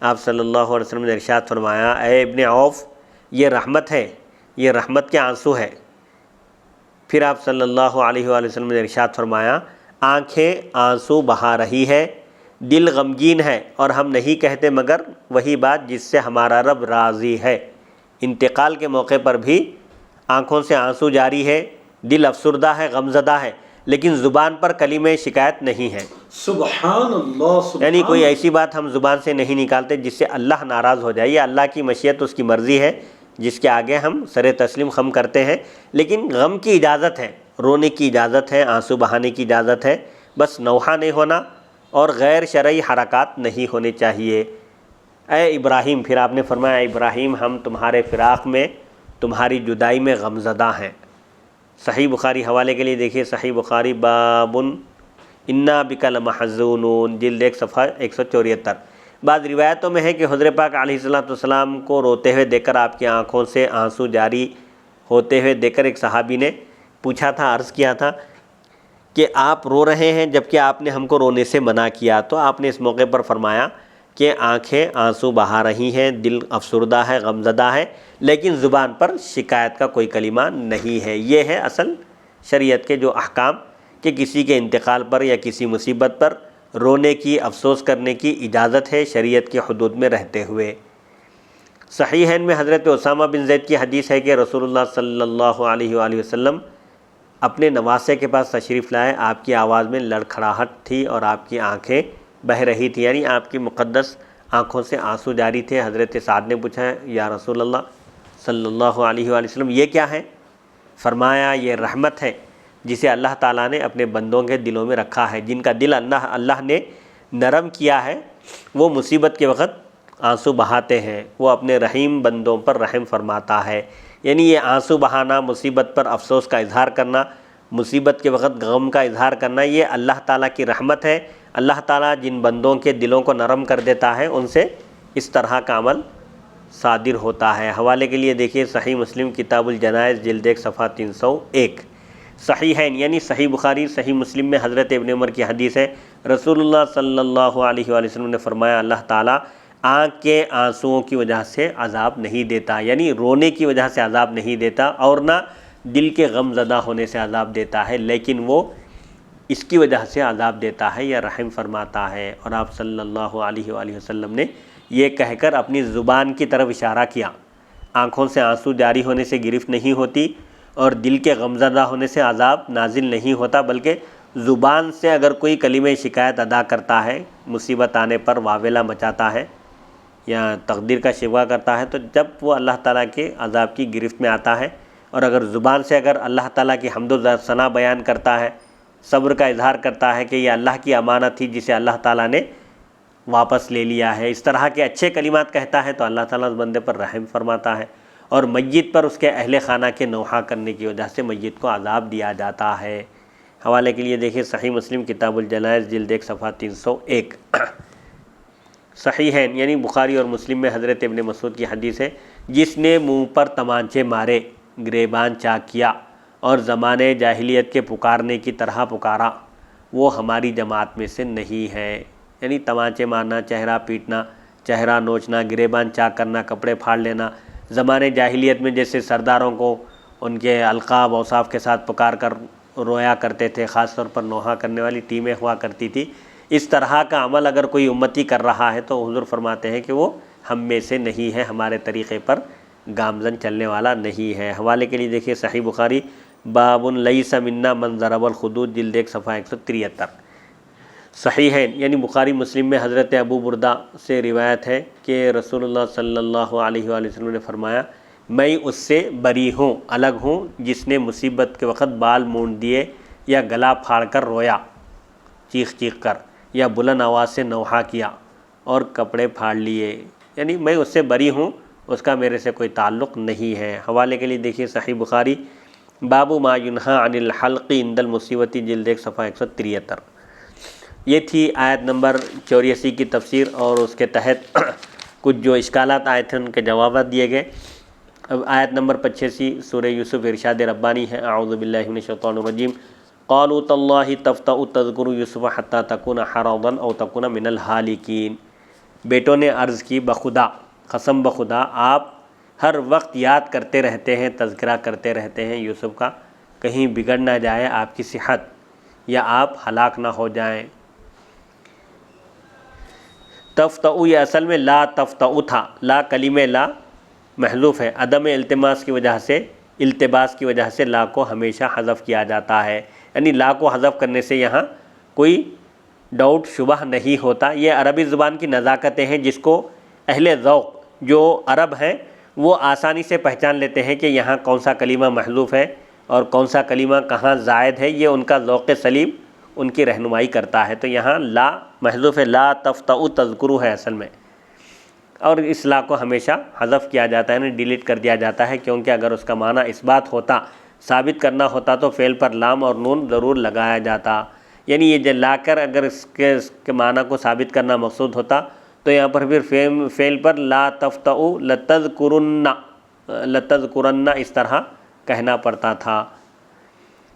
آپ صلی اللہ علیہ وسلم نے ارشاد فرمایا اے ابن عوف یہ رحمت ہے، یہ رحمت کے آنسو ہے۔ پھر آپ صلی اللہ علیہ وآلہ وسلم نے ارشاد فرمایا آنکھیں آنسو بہا رہی ہے، دل غمگین ہے، اور ہم نہیں کہتے مگر وہی بات جس سے ہمارا رب راضی ہے۔ انتقال کے موقع پر بھی آنکھوں سے آنسو جاری ہے، دل افسردہ ہے، غمزدہ ہے، لیکن زبان پر کلمہ شکایت نہیں ہے۔ سبحان اللہ، سبحان یعنی کوئی ایسی بات ہم زبان سے نہیں نکالتے جس سے اللہ ناراض ہو جائے۔ یہ اللہ کی مشیت، اس کی مرضی ہے جس کے آگے ہم سر تسلیم خم کرتے ہیں، لیکن غم کی اجازت ہے، رونے کی اجازت ہے، آنسو بہانے کی اجازت ہے، بس نوحہ نہیں ہونا اور غیر شرعی حرکات نہیں ہونے چاہیے۔ اے ابراہیم، پھر آپ نے فرمایا اے ابراہیم ہم تمہارے فراق میں، تمہاری جدائی میں غمزدہ ہیں۔ صحیح بخاری حوالے کے لیے دیکھیے صحیح بخاری باب انا بک لمحزونون، جلد 1 صفحہ 174۔ بعض روایتوں میں ہے کہ حضور پاک علیہ الصلوۃ والسلام کو روتے ہوئے دیکھ کر، آپ کی آنکھوں سے آنسو جاری ہوتے ہوئے دیکھ کر ایک صحابی نے پوچھا تھا، عرض کیا تھا کہ آپ رو رہے ہیں جبکہ آپ نے ہم کو رونے سے منع کیا۔ تو آپ نے اس موقع پر فرمایا کہ آنکھیں آنسو بہا رہی ہیں، دل افسردہ ہے، غمزدہ ہے، لیکن زبان پر شکایت کا کوئی کلمہ نہیں ہے۔ یہ ہے اصل شریعت کے جو احکام کہ کسی کے انتقال پر یا کسی مصیبت پر رونے کی، افسوس کرنے کی اجازت ہے شریعت کے حدود میں رہتے ہوئے۔ صحیحین میں حضرت اسامہ بن زید کی حدیث ہے کہ رسول اللہ صلی اللہ علیہ وآلہ وسلم اپنے نواسے کے پاس تشریف لائے، آپ کی آواز میں لڑکھڑاہٹ تھی اور آپ کی آنکھیں بہہ رہی تھی، یعنی آپ کی مقدس آنکھوں سے آنسو جاری تھے۔ حضرت سعد نے پوچھا یا رسول اللہ صلی اللہ علیہ وآلہ وسلم یہ کیا ہے؟ فرمایا یہ رحمت ہے جسے اللہ تعالیٰ نے اپنے بندوں کے دلوں میں رکھا ہے، جن کا دل اللہ نے نرم کیا ہے، وہ مصیبت کے وقت آنسو بہاتے ہیں، وہ اپنے رحیم بندوں پر رحم فرماتا ہے۔ یعنی یہ آنسو بہانا، مصیبت پر افسوس کا اظہار کرنا، مصیبت کے وقت غم کا اظہار کرنا، یہ اللہ تعالیٰ کی رحمت ہے۔ اللہ تعالیٰ جن بندوں کے دلوں کو نرم کر دیتا ہے ان سے اس طرح کا عمل صادر ہوتا ہے۔ حوالے کے لیے دیکھیے صحیح مسلم کتاب الجنائز جلد 1 صفحہ 301۔ صحیحین یعنی صحیح بخاری صحیح مسلم میں حضرت ابن عمر کی حدیث ہے، رسول اللہ صلی اللہ علیہ وآلہ وسلم نے فرمایا اللہ تعالیٰ آنکھ کے آنسوؤں کی وجہ سے عذاب نہیں دیتا، یعنی رونے کی وجہ سے عذاب نہیں دیتا، اور نہ دل کے غم زدہ ہونے سے عذاب دیتا ہے، لیکن وہ اس کی وجہ سے عذاب دیتا ہے یا رحم فرماتا ہے۔ اور آپ صلی اللہ علیہ وآلہ وسلم نے یہ کہہ کر اپنی زبان کی طرف اشارہ کیا۔ آنکھوں سے آنسو جاری ہونے سے گرفت نہیں ہوتی اور دل کے غمزدہ ہونے سے عذاب نازل نہیں ہوتا، بلکہ زبان سے اگر کوئی کلمہ شکایت ادا کرتا ہے، مصیبت آنے پر واویلا مچاتا ہے یا تقدیر کا شکوہ کرتا ہے، تو جب وہ اللہ تعالیٰ کے عذاب کی گرفت میں آتا ہے، اور اگر زبان سے اگر اللہ تعالیٰ کی حمد و ثنا بیان کرتا ہے، صبر کا اظہار کرتا ہے کہ یہ اللہ کی امانت تھی جسے اللہ تعالیٰ نے واپس لے لیا ہے، اس طرح کے اچھے کلمات کہتا ہے تو اللہ تعالیٰ اس بندے پر رحم فرماتا ہے، اور میت پر اس کے اہل خانہ کے نوحہ کرنے کی وجہ سے میت کو عذاب دیا جاتا ہے۔ حوالے کے لیے دیکھیں صحیح مسلم کتاب الجنائز جلد 1 صفحہ 301۔ صحیحین یعنی بخاری اور مسلم میں حضرت ابن مسعود کی حدیث ہے، جس نے منہ پر تمانچے مارے، گریبان چاک کیا اور زمانے جاہلیت کے پکارنے کی طرح پکارا، وہ ہماری جماعت میں سے نہیں ہے۔ یعنی تمانچے مارنا، چہرہ پیٹنا، چہرہ نوچنا، گریبان چاک کرنا، کپڑے پھاڑ لینا، زمانے جاہلیت میں جیسے سرداروں کو ان کے القاب اوصاف کے ساتھ پکار کر رویا کرتے تھے، خاص طور پر نوحہ کرنے والی ٹیمیں ہوا کرتی تھی، اس طرح کا عمل اگر کوئی امتی کر رہا ہے تو حضور فرماتے ہیں کہ وہ ہم میں سے نہیں ہے، ہمارے طریقے پر گامزن چلنے والا نہیں ہے۔ حوالے کے لیے دیکھیے صحیح بخاری باب لیس منا من ضرب الخدود جلد 1 صفحہ 173۔ صحیح ہے یعنی بخاری مسلم میں حضرت ابو بردہ سے روایت ہے کہ رسول اللہ صلی اللہ علیہ وآلہ وسلم نے فرمایا میں اس سے بری ہوں، الگ ہوں، جس نے مصیبت کے وقت بال مونڈ دیے یا گلا پھاڑ کر رویا چیخ چیخ کر، یا بلند آواز سے نوحہ کیا اور کپڑے پھاڑ لیے، یعنی میں اس سے بری ہوں، اس کا میرے سے کوئی تعلق نہیں ہے۔ حوالے کے لیے دیکھیے صحیح بخاری باب ما ینہی عن الحلق عند المصیبت جلد 1 صفحہ 173۔ یہ تھی آیت نمبر 84 کی تفسیر، اور اس کے تحت کچھ جو اشکالات آئے تھے ان کے جوابات دیے گئے۔ اب آیت نمبر 85 سورہ یوسف ارشاد ربانی ہے، اعوذ باللہ من الشیطان الرجیم، قالوا تاللہ تفتأ تذکر یوسف حتی تکون حرضا او تکون من الہالکین۔ بیٹوں نے عرض کی، بخدا، قسم بخدا آپ ہر وقت یاد کرتے رہتے ہیں، تذکرہ کرتے رہتے ہیں یوسف کا، کہیں بگڑ نہ جائے آپ کی صحت یا آپ ہلاک نہ ہو جائیں۔ تفتأ یہ اصل میں لا تفتأ تھا، لا کلمہ لا محذوف ہے، عدم التماس کی وجہ سے، التباس کی وجہ سے لا کو ہمیشہ حذف کیا جاتا ہے، یعنی لا کو حذف کرنے سے یہاں کوئی ڈاؤٹ شبہ نہیں ہوتا۔ یہ عربی زبان کی نزاکتیں ہیں جس کو اہل ذوق جو عرب ہیں وہ آسانی سے پہچان لیتے ہیں کہ یہاں کون سا کلمہ محذوف ہے اور کون سا کلمہ کہاں زائد ہے، یہ ان کا ذوق سلیم ان کی رہنمائی کرتا ہے۔ تو یہاں لا محذوف ہے، لا تفتأ تذکرو ہے اصل میں، اور اس لا کو ہمیشہ حذف کیا جاتا ہے، یعنی ڈیلیٹ کر دیا جاتا ہے، کیونکہ اگر اس کا معنی اس بات ہوتا، ثابت کرنا ہوتا تو فعل پر لام اور نون ضرور لگایا جاتا، یعنی یہ لا کر اگر اس کے معنی کو ثابت کرنا مقصود ہوتا تو یہاں پر پھر فعل پر لا تفتأ لتذکرن اس طرح کہنا پڑتا تھا۔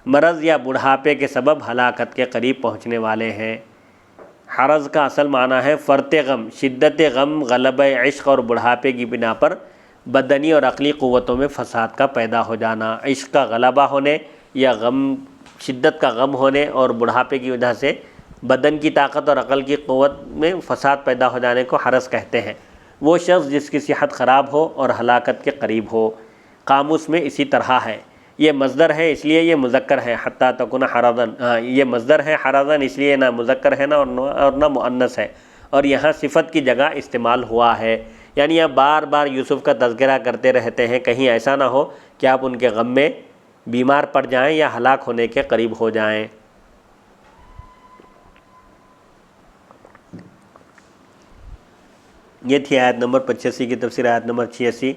مرض یا بڑھاپے کے سبب ہلاکت کے قریب پہنچنے والے ہیں۔ حرض کا اصل معنی ہے فرط غم، شدت غم، غلبہ عشق اور بڑھاپے کی بنا پر بدنی اور عقلی قوتوں میں فساد کا پیدا ہو جانا۔ عشق کا غلبہ ہونے یا غم، شدت کا غم ہونے اور بڑھاپے کی وجہ سے بدن کی طاقت اور عقل کی قوت میں فساد پیدا ہو جانے کو حرض کہتے ہیں۔ وہ شخص جس کی صحت خراب ہو اور ہلاکت کے قریب ہو۔ قاموس میں اسی طرح ہے، یہ مصدر ہے اس لیے یہ مذکر ہے، حتی تکون حرضاً، یہ مصدر ہے حرضاً اس لیے نہ مذکر ہے اور نہ مؤنث ہے، اور یہاں صفت کی جگہ استعمال ہوا ہے، یعنی آپ بار بار یوسف کا تذکرہ کرتے رہتے ہیں، کہیں ایسا نہ ہو کہ آپ ان کے غم میں بیمار پڑ جائیں یا ہلاک ہونے کے قریب ہو جائیں۔ یہ تھی آیت نمبر 85 کی تفسیر۔ آیت نمبر 86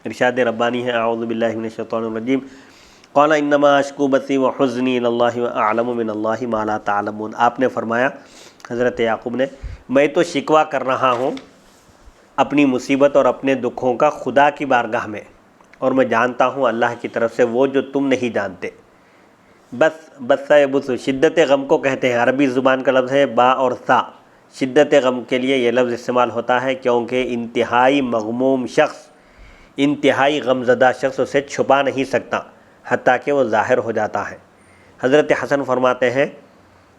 ارشاد ربانی ہے، اعوذ باللہ من الشیطان الرجیم، قال انما اشکو بثی وحزنی الی اللہ واعلم من اللہ ما لا تعلمون۔ آپ نے فرمایا، حضرت یعقوب نے، میں تو شکوہ کر رہا ہوں اپنی مصیبت اور اپنے دکھوں کا خدا کی بارگاہ میں، اور میں جانتا ہوں اللہ کی طرف سے وہ جو تم نہیں جانتے۔ بس یبث، شدت غم کو کہتے ہیں، عربی زبان کا لفظ ہے با اور ثا۔ شدت غم کے لیے یہ لفظ استعمال ہوتا ہے کیونکہ انتہائی مغموم شخص، انتہائی غمزدہ شخص اسے چھپا نہیں سکتا حتیٰ کہ وہ ظاہر ہو جاتا ہے۔ حضرت حسن فرماتے ہیں،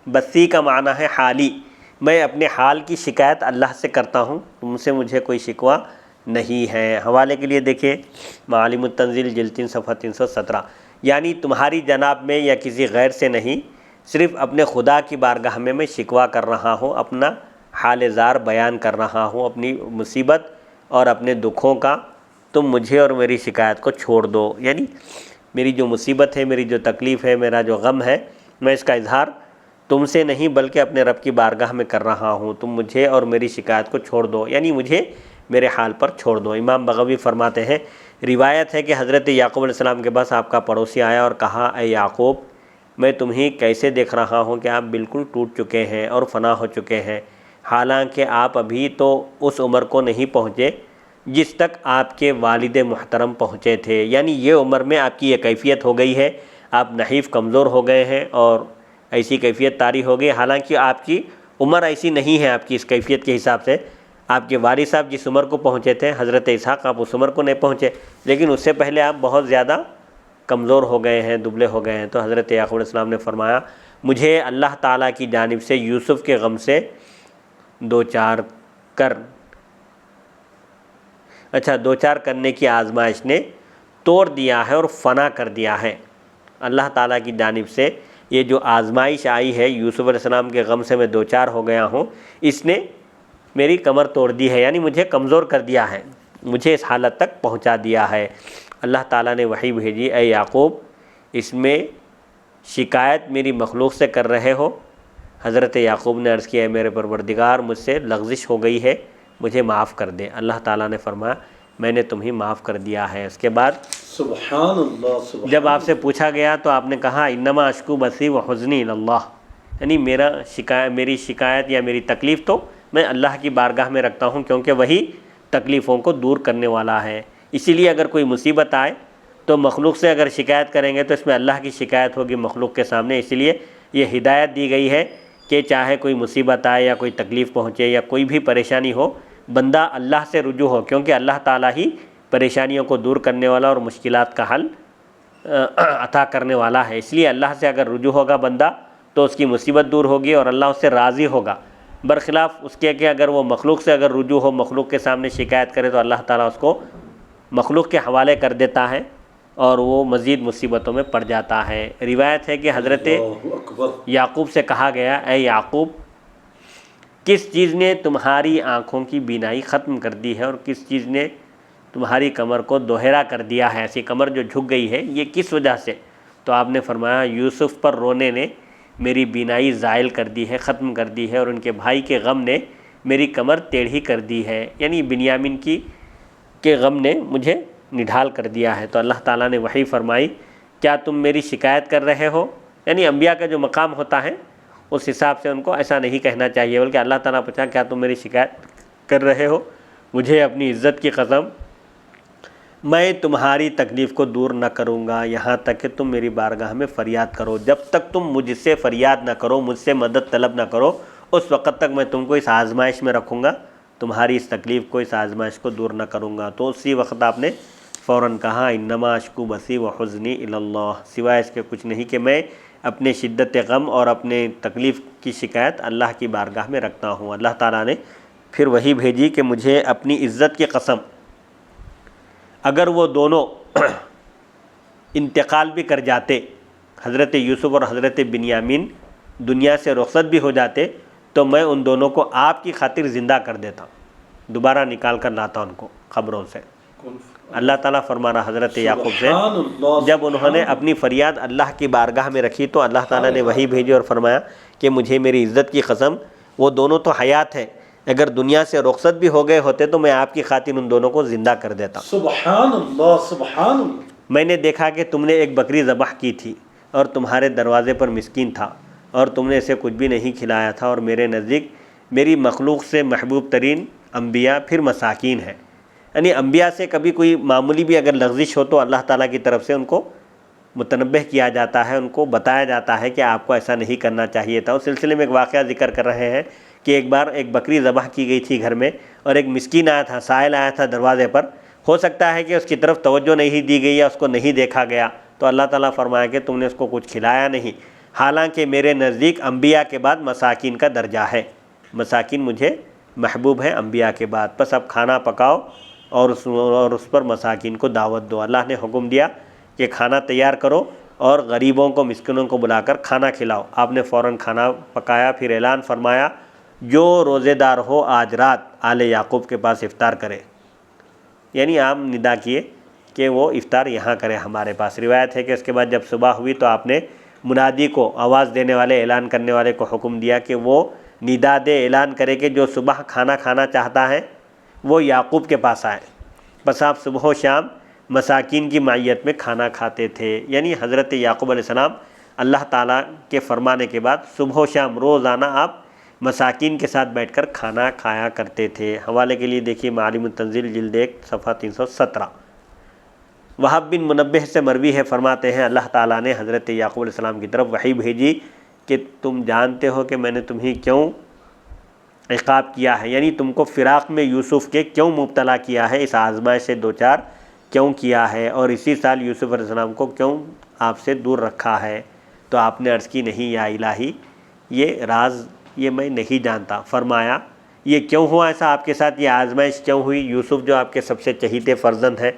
بسی کا معنی ہے حالی، میں اپنے حال کی شکایت اللہ سے کرتا ہوں، تم سے مجھے کوئی شکوہ نہیں ہے۔ حوالے کے لیے دیکھیں معالم التنزیل جلد 3 صفحہ 317، یعنی تمہاری جناب میں یا کسی غیر سے نہیں، صرف اپنے خدا کی بارگاہ میں شکوہ کر رہا ہوں، اپنا حال زار بیان کر رہا ہوں، اپنی مصیبت اور اپنے دکھوں کا، تم مجھے اور میری شکایت کو چھوڑ دو، یعنی میری جو مصیبت ہے، میری جو تکلیف ہے، میرا جو غم ہے، میں اس کا اظہار تم سے نہیں بلکہ اپنے رب کی بارگاہ میں کر رہا ہوں، تم مجھے اور میری شکایت کو چھوڑ دو، یعنی مجھے میرے حال پر چھوڑ دو۔ امام بغوی فرماتے ہیں، روایت ہے کہ حضرت یعقوب علیہ السلام کے پاس آپ کا پڑوسی آیا اور کہا، اے یعقوب، میں تمہیں کیسے دیکھ رہا ہوں کہ آپ بالکل ٹوٹ چکے ہیں اور فنا ہو چکے ہیں، حالانکہ آپ ابھی تو اس عمر کو نہیں پہنچے جس تک آپ کے والد محترم پہنچے تھے، یعنی یہ عمر میں آپ کی یہ کیفیت ہو گئی ہے، آپ نحیف کمزور ہو گئے ہیں اور ایسی کیفیت طاری ہو گئی، حالانکہ آپ کی عمر ایسی نہیں ہے، آپ کی اس کیفیت کے حساب سے آپ کے والد صاحب جس عمر کو پہنچے تھے حضرت اسحاق، آپ اس عمر کو نہیں پہنچے، لیکن اس سے پہلے آپ بہت زیادہ کمزور ہو گئے ہیں، دبلے ہو گئے ہیں۔ تو حضرت یعقوب علیہ السلام نے فرمایا، مجھے اللہ تعالیٰ کی جانب سے یوسف کے غم سے دوچار کرنے کی آزمائش نے توڑ دیا ہے اور فنا کر دیا ہے۔ اللہ تعالیٰ کی جانب سے یہ جو آزمائش آئی ہے، یوسف علیہ السلام کے غم سے میں دوچار ہو گیا ہوں، اس نے میری کمر توڑ دی ہے، یعنی مجھے کمزور کر دیا ہے، مجھے اس حالت تک پہنچا دیا ہے۔ اللہ تعالیٰ نے وحی بھیجی، اے یعقوب، اس میں شکایت میری مخلوق سے کر رہے ہو؟ حضرت یعقوب نے عرض کیا، اے میرے پروردگار، مجھ سے لغزش ہو گئی ہے، مجھے معاف کر دے۔ اللہ تعالیٰ نے فرمایا، میں نے تمہیں معاف کر دیا ہے۔ اس کے بعد سبحان اللہ، سبحان جب آپ سے پوچھا گیا تو آپ نے کہا، انما اشکو بثی وحزنی الی اللہ، یعنی میری شکایت یا میری تکلیف تو میں اللہ کی بارگاہ میں رکھتا ہوں، کیونکہ وہی تکلیفوں کو دور کرنے والا ہے۔ اسی لیے اگر کوئی مصیبت آئے تو مخلوق سے اگر شکایت کریں گے تو اس میں اللہ کی شکایت ہوگی مخلوق کے سامنے. اسی لیے یہ ہدایت دی گئی ہے کہ چاہے کوئی مصیبت آئے یا کوئی تکلیف پہنچے یا کوئی بھی پریشانی ہو، بندہ اللہ سے رجوع ہو، کیونکہ اللہ تعالیٰ ہی پریشانیوں کو دور کرنے والا اور مشکلات کا حل عطا کرنے والا ہے. اس لیے اللہ سے اگر رجوع ہوگا بندہ تو اس کی مصیبت دور ہوگی اور اللہ اس سے راضی ہوگا. برخلاف اس کے کہ اگر وہ مخلوق سے اگر رجوع ہو، مخلوق کے سامنے شکایت کرے تو اللہ تعالیٰ اس کو مخلوق کے حوالے کر دیتا ہے اور وہ مزید مصیبتوں میں پڑ جاتا ہے. روایت ہے کہ حضرت اللہ اکبر. یعقوب سے کہا گیا، اے یعقوب، کس چیز نے تمہاری آنکھوں کی بینائی ختم کر دی ہے اور کس چیز نے تمہاری کمر کو دوہرا کر دیا ہے؟ ایسی کمر جو جھک گئی ہے یہ کس وجہ سے؟ تو آپ نے فرمایا، یوسف پر رونے نے میری بینائی زائل کر دی ہے، ختم کر دی ہے، اور ان کے بھائی کے غم نے میری کمر ٹیڑھی کر دی ہے. یعنی بنیامین کے غم نے مجھے نڈھال کر دیا ہے. تو اللہ تعالیٰ نے وحی فرمائی، کیا تم میری شکایت کر رہے ہو؟ یعنی انبیاء کا جو مقام ہوتا ہے اس حساب سے ان کو ایسا نہیں کہنا چاہیے، بلکہ اللہ تعالیٰ پوچھا، کیا تم میری شکایت کر رہے ہو؟ مجھے اپنی عزت کی قسم، میں تمہاری تکلیف کو دور نہ کروں گا یہاں تک کہ تم میری بارگاہ میں فریاد کرو. جب تک تم مجھ سے فریاد نہ کرو، مجھ سے مدد طلب نہ کرو، اس وقت تک میں تم کو اس آزمائش میں رکھوں گا، تمہاری اس تکلیف کو، اس آزمائش کو دور نہ کروں گا. تو اسی وقت آپ نے فوراً کہا، انما اشکو بثی و حزنی الی اللہ، سوائے اس کے کچھ نہیں کہ میں اپنے شدت غم اور اپنے تکلیف کی شکایت اللہ کی بارگاہ میں رکھتا ہوں. اللہ تعالیٰ نے پھر وہی بھیجی کہ مجھے اپنی عزت کی قسم، اگر وہ دونوں انتقال بھی کر جاتے، حضرت یوسف اور حضرت بنیامین دنیا سے رخصت بھی ہو جاتے، تو میں ان دونوں کو آپ کی خاطر زندہ کر دیتا، دوبارہ نکال کر لاتا ان کو قبروں سے. اللہ تعالیٰ فرما رہا حضرت یعقوب سے، جب انہوں نے اپنی فریاد اللہ کی بارگاہ میں رکھی تو اللہ تعالیٰ نے وہی بھیجی اور فرمایا کہ مجھے میری عزت کی قسم، وہ دونوں تو حیات ہیں، اگر دنیا سے رخصت بھی ہو گئے ہوتے تو میں آپ کی خاطر ان دونوں کو زندہ کر دیتا. سبحان اللہ سبحان اللہ. میں نے دیکھا کہ تم نے ایک بکری ذبح کی تھی اور تمہارے دروازے پر مسکین تھا اور تم نے اسے کچھ بھی نہیں کھلایا تھا، اور میرے نزدیک میری مخلوق سے محبوب ترین انبیاء پھر مساکین ہیں. یعنی انبیاء سے کبھی کوئی معمولی بھی اگر لغزش ہو تو اللہ تعالیٰ کی طرف سے ان کو متنبہ کیا جاتا ہے، ان کو بتایا جاتا ہے کہ آپ کو ایسا نہیں کرنا چاہیے تھا. اس سلسلے میں ایک واقعہ ذکر کر رہے ہیں کہ ایک بار ایک بکری ذبح کی گئی تھی گھر میں، اور ایک مسکین آیا تھا، سائل آیا تھا دروازے پر. ہو سکتا ہے کہ اس کی طرف توجہ نہیں دی گئی یا اس کو نہیں دیکھا گیا، تو اللہ تعالیٰ فرمایا کہ تم نے اس کو کچھ کھلایا نہیں، حالانکہ میرے نزدیک انبیاء کے بعد مساکین کا درجہ ہے، مساکین مجھے محبوب ہیں انبیاء کے بعد. بس اب کھانا پکاؤ اور اس پر مساکین کو دعوت دو. اللہ نے حکم دیا کہ کھانا تیار کرو اور غریبوں کو، مسکینوں کو بلا کر کھانا کھلاؤ. آپ نے فوراً کھانا پکایا، پھر اعلان فرمایا، جو روزے دار ہو آج رات آل یعقوب کے پاس افطار کرے. یعنی آپ ندا کیے کہ وہ افطار یہاں کرے ہمارے پاس. روایت ہے کہ اس کے بعد جب صبح ہوئی تو آپ نے منادی کو، آواز دینے والے، اعلان کرنے والے کو حکم دیا کہ وہ ندا دے، اعلان کرے کہ جو صبح کھانا کھانا چاہتا ہے وہ یعقوب کے پاس آئے. بس آپ صبح و شام مساکین کی معیت میں کھانا کھاتے تھے. یعنی حضرت یعقوب علیہ السلام اللہ تعالیٰ کے فرمانے کے بعد صبح و شام روزانہ آپ مساکین کے ساتھ بیٹھ کر کھانا کھایا کرتے تھے. حوالے کے لیے دیکھیے معالم التنزیل جلد 1 صفحہ 317. وہب بن منبہ سے مروی ہے، فرماتے ہیں اللہ تعالیٰ نے حضرت یعقوب علیہ السلام کی طرف وحی بھیجی کہ تم جانتے ہو کہ میں نے تمہیں کیوں عقاب کیا ہے، یعنی تم کو فراق میں یوسف کے کیوں مبتلا کیا ہے، اس آزمائش سے دوچار کیوں کیا ہے، اور اسی سال یوسف علیہ السلام کو کیوں آپ سے دور رکھا ہے. تو آپ نے عرض کی، نہیں یا الہی، یہ راز یہ میں نہیں جانتا. فرمایا، یہ کیوں ہوا ایسا آپ کے ساتھ، یہ آزمائش کیوں ہوئی؟ یوسف جو آپ کے سب سے چہیتے فرزند ہیں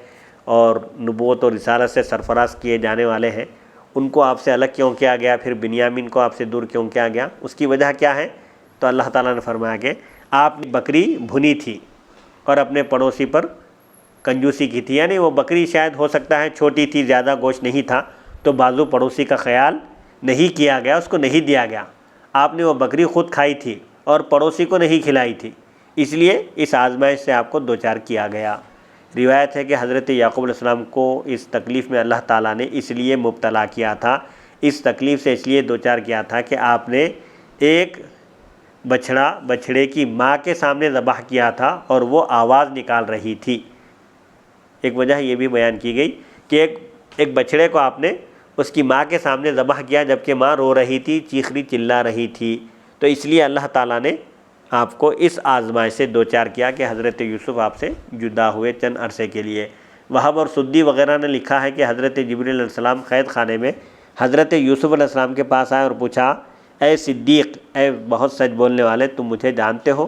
اور نبوت اور رسالت سے سرفراز کیے جانے والے ہیں، ان کو آپ سے الگ کیوں کیا گیا، پھر بنیامین کو آپ سے دور کیوں کیا گیا، اس کی وجہ کیا ہے؟ تو اللہ تعالیٰ نے فرمایا کہ آپ نے بکری بھنی تھی اور اپنے پڑوسی پر کنجوسی کی تھی. یعنی وہ بکری شاید ہو سکتا ہے چھوٹی تھی، زیادہ گوشت نہیں تھا، تو بازو پڑوسی کا خیال نہیں کیا گیا، اس کو نہیں دیا گیا. آپ نے وہ بکری خود کھائی تھی اور پڑوسی کو نہیں کھلائی تھی، اس لیے اس آزمائش سے آپ کو دوچار کیا گیا. روایت ہے کہ حضرت یعقوب علیہ السلام کو اس تکلیف میں اللہ تعالیٰ نے اس لیے مبتلا کیا تھا، اس تکلیف سے اس لیے دوچار کیا تھا کہ آپ نے ایک بچھڑے کی ماں کے سامنے ذبح کیا تھا اور وہ آواز نکال رہی تھی. ایک وجہ یہ بھی بیان کی گئی کہ ایک بچڑے کو آپ نے اس کی ماں کے سامنے ذبح کیا جبکہ ماں رو رہی تھی، چیخ رہی چلا رہی تھی، تو اس لیے اللہ تعالیٰ نے آپ کو اس آزمائش سے دوچار کیا کہ حضرت یوسف آپ سے جدا ہوئے چند عرصے کے لیے۔ وہب اور سدی وغیرہ نے لکھا ہے کہ حضرت جبریل علیہ السلام قید خانے میں حضرت یوسف علیہ السلام کے پاس آئے اور پوچھا، اے صدیق، اے بہت سچ بولنے والے، تم مجھے جانتے ہو؟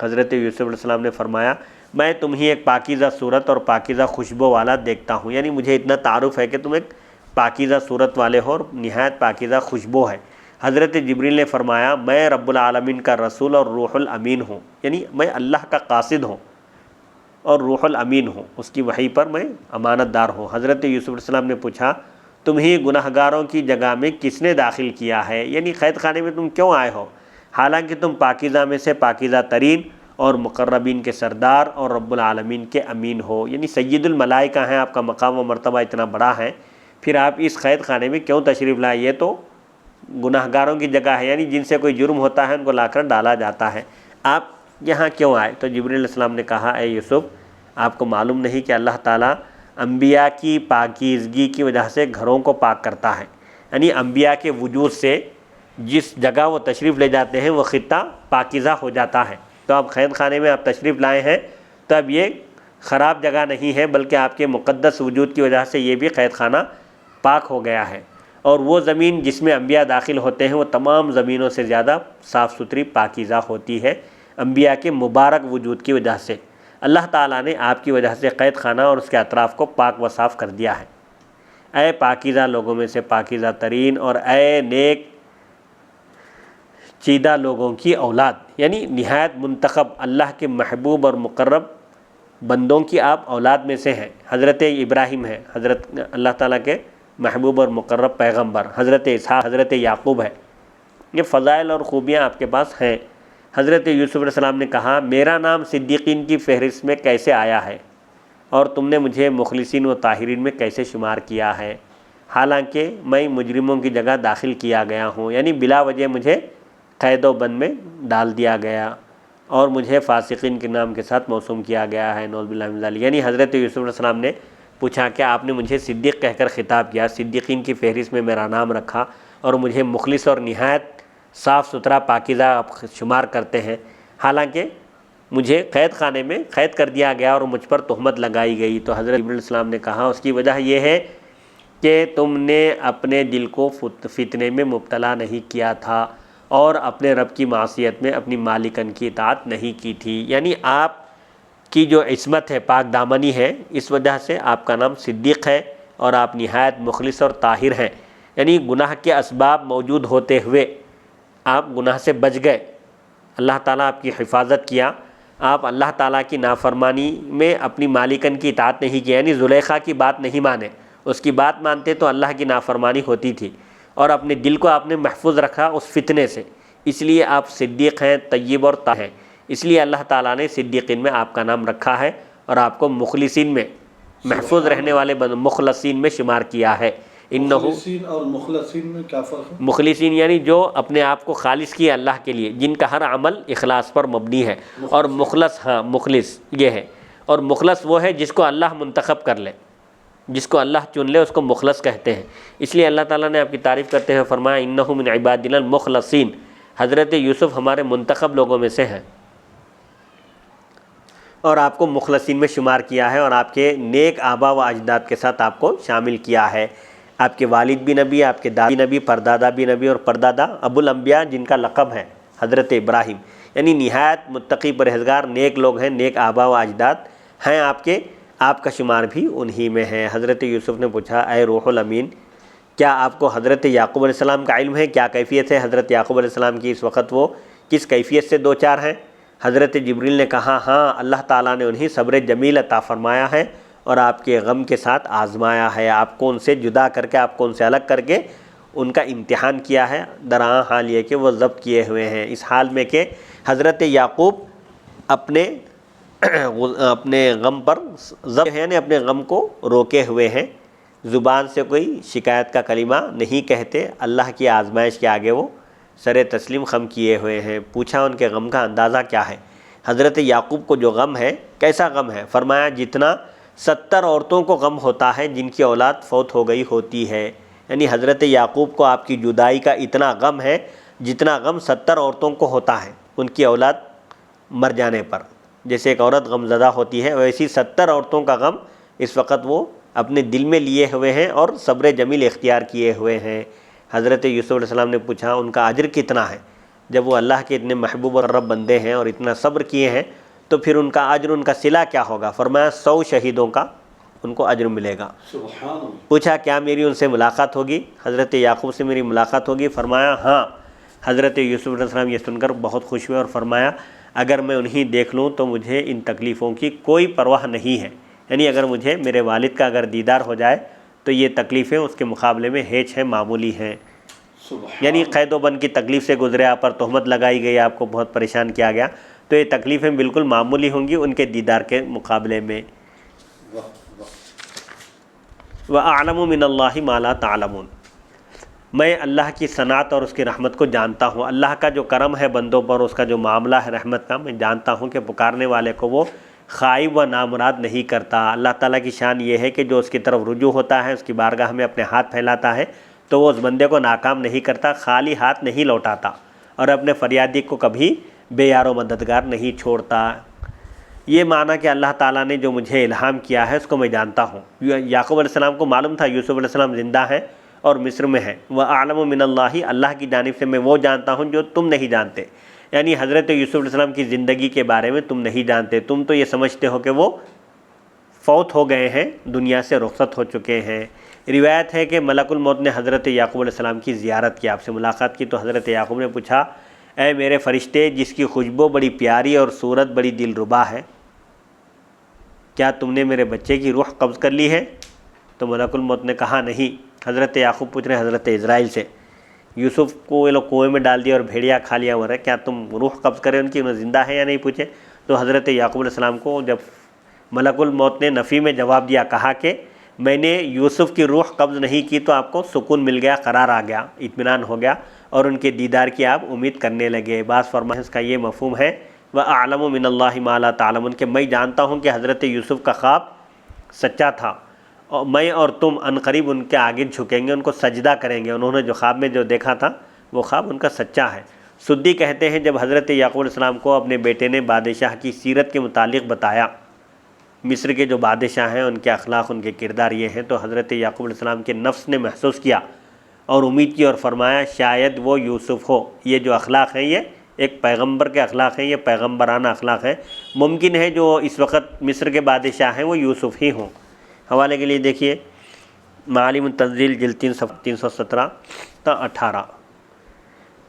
حضرت یوسف علیہ السلام نے فرمایا، میں تم ہی ایک پاکیزہ صورت اور پاکیزہ خوشبو والا دیکھتا ہوں، یعنی مجھے اتنا تعارف ہے کہ تم ایک پاکیزہ صورت والے ہو اور نہایت پاکیزہ خوشبو ہے۔ حضرت جبریل نے فرمایا، میں رب العالمین کا رسول اور روح الامین ہوں، یعنی میں اللہ کا قاصد ہوں اور روح الامین ہوں، اس کی وحی پر میں امانت دار ہوں۔ حضرت یوسف علیہ السلام نے پوچھا، تم ہی گناہگاروں کی جگہ میں کس نے داخل کیا ہے؟ یعنی قید خانے میں تم کیوں آئے ہو، حالانکہ تم پاکیزہ میں سے پاکیزہ ترین اور مقربین کے سردار اور رب العالمین کے امین ہو، یعنی سید الملائکہ ہیں، آپ کا مقام و مرتبہ اتنا بڑا ہے، پھر آپ اس قید خانے میں کیوں تشریف لائے؟ یہ تو گناہگاروں کی جگہ ہے، یعنی جن سے کوئی جرم ہوتا ہے ان کو لا کر ڈالا جاتا ہے، آپ یہاں کیوں آئے؟ تو جبریل علیہ السلام نے کہا، اے یوسف، آپ کو معلوم نہیں کہ اللہ تعالیٰ انبیاء کی پاکیزگی کی وجہ سے گھروں کو پاک کرتا ہے، یعنی انبیاء کے وجود سے جس جگہ وہ تشریف لے جاتے ہیں وہ خطہ پاکیزہ ہو جاتا ہے۔ تو اب قید خانے میں آپ تشریف لائے ہیں تو اب یہ خراب جگہ نہیں ہے، بلکہ آپ کے مقدس وجود کی وجہ سے یہ بھی قید خانہ پاک ہو گیا ہے، اور وہ زمین جس میں انبیاء داخل ہوتے ہیں وہ تمام زمینوں سے زیادہ صاف ستھری پاکیزہ ہوتی ہے انبیاء کے مبارک وجود کی وجہ سے۔ اللہ تعالیٰ نے آپ کی وجہ سے قید خانہ اور اس کے اطراف کو پاک و صاف کر دیا ہے۔ اے پاکیزہ لوگوں میں سے پاکیزہ ترین اور اے نیک چیدہ لوگوں کی اولاد، یعنی نہایت منتخب اللہ کے محبوب اور مقرب بندوں کی آپ اولاد میں سے ہیں۔ حضرت ابراہیم ہے، حضرت اللہ تعالیٰ کے محبوب اور مقرب پیغمبر، حضرت اسحاق، حضرت یعقوب ہے، یہ فضائل اور خوبیاں آپ کے پاس ہیں۔ حضرت یوسف علیہ السلام نے کہا، میرا نام صدیقین کی فہرست میں کیسے آیا ہے اور تم نے مجھے مخلصین و طاہرین میں کیسے شمار کیا ہے، حالانکہ میں مجرموں کی جگہ داخل کیا گیا ہوں، یعنی بلا وجہ مجھے قید و بند میں ڈال دیا گیا اور مجھے فاسقین کے نام کے ساتھ موسوم کیا گیا ہے، نعوذ باللہ من ذالک۔ یعنی حضرت یوسف علیہ السلام نے پوچھا کہ آپ نے مجھے صدیق کہہ کر خطاب کیا، صدیقین کی فہرست میں میرا نام رکھا اور مجھے مخلص اور نہایت صاف ستھرا پاکیزہ آپ شمار کرتے ہیں، حالانکہ مجھے قید خانے میں قید کر دیا گیا اور مجھ پر تہمت لگائی گئی۔ تو حضرت جبریل علیہ السلام نے کہا، اس کی وجہ یہ ہے کہ تم نے اپنے دل کو فتنے میں مبتلا نہیں کیا تھا اور اپنے رب کی معصیت میں اپنی مالکن کی اطاعت نہیں کی تھی، یعنی آپ کی جو عصمت ہے، پاک دامنی ہے، اس وجہ سے آپ کا نام صدیق ہے اور آپ نہایت مخلص اور طاہر ہیں، یعنی گناہ کے اسباب موجود ہوتے ہوئے آپ گناہ سے بچ گئے، اللہ تعالیٰ آپ کی حفاظت کیا، آپ اللہ تعالیٰ کی نافرمانی میں اپنی مالکن کی اطاعت نہیں کی، یعنی زلیخا کی بات نہیں مانے، اس کی بات مانتے تو اللہ کی نافرمانی ہوتی تھی، اور اپنے دل کو آپ نے محفوظ رکھا اس فتنے سے، اس لیے آپ صدیق ہیں، طیب اور طاہر ہیں، اس لیے اللہ تعالیٰ نے صدیقین میں آپ کا نام رکھا ہے اور آپ کو مخلصین میں، محفوظ رہنے والے مخلصین میں شمار کیا ہے۔ مخلصین اور مخلصین میں کیا فرق ہے؟ مخلصین یعنی جو اپنے آپ کو خالص کیا اللہ کے لیے، جن کا ہر عمل اخلاص پر مبنی ہے، اور مخلص، ہاں مخلص یہ ہے، اور مخلص وہ ہے جس کو اللہ منتخب کر لے، جس کو اللہ چن لے، اس کو مخلص کہتے ہیں۔ اس لیے اللہ تعالیٰ نے آپ کی تعریف کرتے ہوئے فرمایا، انہ من عبادنا المخلصین، حضرت یوسف ہمارے منتخب لوگوں میں سے ہیں اور آپ کو مخلصین میں شمار کیا ہے، اور آپ کے نیک آبا و اجداد کے ساتھ آپ کو شامل کیا ہے۔ آپ کے والد بھی نبی، آپ کے دادی نبی، پردادا بھی نبی، اور پردادا ابو الانبیاء جن کا لقب ہے حضرت ابراہیم، یعنی نہایت متقی پرہیزگار نیک لوگ ہیں، نیک آبا و اجداد ہیں آپ کے، آپ کا شمار بھی انہی میں ہے۔ حضرت یوسف نے پوچھا، اے روح الامین، کیا آپ کو حضرت یعقوب علیہ السلام کا علم ہے؟ کیا کیفیت ہے حضرت یعقوب علیہ السلام کی اس وقت، وہ کس کیفیت سے دو چار ہیں؟ حضرت جبریل نے کہا، ہاں، اللہ تعالیٰ نے انہیں صبر جمیل عطا فرمایا ہے اور آپ کے غم کے ساتھ آزمایا ہے، آپ کو ان سے جدا کر کے، آپ کو ان سے الگ کر کے ان کا امتحان کیا ہے، درآں حال یہ کہ وہ ضبط کیے ہوئے ہیں، اس حال میں کہ حضرت یعقوب اپنے غم پر ضبط ہے، یعنی اپنے غم کو روکے ہوئے ہیں، زبان سے کوئی شکایت کا کلمہ نہیں کہتے، اللہ کی آزمائش کے آگے وہ سر تسلیم خم کیے ہوئے ہیں۔ پوچھا ان کے غم کا اندازہ کیا ہے؟ حضرت یعقوب کو جو غم ہے، کیسا غم ہے؟ فرمایا، جتنا 70 عورتوں کو غم ہوتا ہے جن کی اولاد فوت ہو گئی ہوتی ہے، یعنی حضرت یعقوب کو آپ کی جدائی کا اتنا غم ہے جتنا غم 70 عورتوں کو ہوتا ہے ان کی اولاد مر جانے پر۔ جیسے ایک عورت غم زدہ ہوتی ہے، ویسی 70 عورتوں کا غم اس وقت وہ اپنے دل میں لیے ہوئے ہیں اور صبر جمیل اختیار کیے ہوئے ہیں۔ حضرت یوسف علیہ السلام نے پوچھا ان کا اجر کتنا ہے؟ جب وہ اللہ کے اتنے محبوب اور رب بندے ہیں اور اتنا صبر کیے ہیں تو پھر ان کا اجر، ان کا صلہ کیا ہوگا؟ فرمایا 100 شہیدوں کا ان کو اجر ملے گا۔ سبحان اللہ۔ پوچھا کیا میری ان سے ملاقات ہوگی؟ حضرت یعقوب سے میری ملاقات ہوگی؟ فرمایا ہاں۔ حضرت یوسف علیہ السلام یہ سن کر بہت خوش ہوئے اور فرمایا اگر میں انہیں دیکھ لوں تو مجھے ان تکلیفوں کی کوئی پرواہ نہیں ہے، یعنی اگر مجھے میرے والد کا اگر دیدار ہو جائے تو یہ تکلیفیں اس کے مقابلے میں ہیچ ہیں، معمولی ہیں۔ یعنی قید و بند کی تکلیف سے گزرے، آپ پر تہمت لگائی گئی، آپ کو بہت پریشان کیا گیا، تو یہ تکلیفیں بالکل معمولی ہوں گی ان کے دیدار کے مقابلے میں۔ وَأَعْلَمُ مِنَ اللَّهِ مَا لَا تَعْلَمُونَ، میں اللہ کی صنعت اور اس کی رحمت کو جانتا ہوں۔ اللہ کا جو کرم ہے بندوں پر، اس کا جو معاملہ ہے رحمت کا، میں جانتا ہوں کہ پکارنے والے کو وہ خائب و نامراد نہیں کرتا۔ اللہ تعالیٰ کی شان یہ ہے کہ جو اس کی طرف رجوع ہوتا ہے، اس کی بارگاہ میں اپنے ہاتھ پھیلاتا ہے تو وہ اس بندے کو ناکام نہیں کرتا، خالی ہاتھ نہیں لوٹاتا، اور اپنے فریادی کو کبھی بے یار و مددگار نہیں چھوڑتا۔ یہ معنی کہ اللہ تعالیٰ نے جو مجھے الہام کیا ہے اس کو میں جانتا ہوں۔ یعقوب علیہ السلام کو معلوم تھا یوسف علیہ السلام زندہ ہیں اور مصر میں ہیں۔ وَأَعْلَمُ مِنَ اللَّهِ، اللہ کی جانب سے میں وہ جانتا ہوں جو تم نہیں جانتے، یعنی حضرت یوسف علیہ السلام کی زندگی کے بارے میں تم نہیں جانتے، تم تو یہ سمجھتے ہو کہ وہ فوت ہو گئے ہیں، دنیا سے رخصت ہو چکے ہیں۔ روایت ہے کہ ملک الموت نے حضرت یعقوب علیہ السلام کی زیارت کی، آپ سے ملاقات کی، تو حضرت یعقوب نے پوچھا اے میرے فرشتے جس کی خوشبو بڑی پیاری اور صورت بڑی دلربا ہے، کیا تم نے میرے بچے کی روح قبض کر لی ہے؟ تو ملک الموت نے کہا نہیں۔ حضرت یعقوب پوچھ رہے ہیں حضرت اسرائیل سے، یوسف کو یہ لوگ کنویں میں ڈال دیا اور بھیڑیا کھا لیا ہوا ہے، کیا تم روح قبض کرے ان کی، انہیں زندہ ہے یا نہیں پوچھے؟ تو حضرت یعقوب علیہ السلام کو جب ملک الموت نے نفی میں جواب دیا، کہا کہ میں نے یوسف کی روح قبض نہیں کی تو آپ کو سکون مل گیا، قرار آ گیا، اطمینان ہو گیا اور ان کے دیدار کی آپ امید کرنے لگے۔ بعض فرمائیں اس کا یہ مفہوم ہے وَأَعْلَمُ مِنَ اللَّهِ مَا لَا تَعْلَمُونَ، کہ میں جانتا ہوں کہ حضرت یوسف کا خواب سچا تھا، اور میں اور تم عنقریب ان کے آگے جھکیں گے، ان کو سجدہ کریں گے، انہوں نے جو خواب میں جو دیکھا تھا وہ خواب ان کا سچا ہے۔ سدی کہتے ہیں جب حضرت یعقوب علیہ السلام کو اپنے بیٹے نے بادشاہ کی سیرت کے متعلق بتایا، مصر کے جو بادشاہ ہیں ان کے اخلاق، ان کے کردار یہ ہیں، تو حضرت یعقوب علیہ السلام کے نفس نے محسوس کیا اور امید کی اور فرمایا شاید وہ یوسف ہو، یہ جو اخلاق ہیں یہ ایک پیغمبر کے اخلاق ہیں، یہ پیغمبرانہ اخلاق ہیں، ممکن ہے جو اس وقت مصر کے بادشاہ ہیں وہ یوسف ہی ہوں۔ حوالے کے لیے دیکھیے معالم التنزیل جلد 3 صفحہ 317 تا 18۔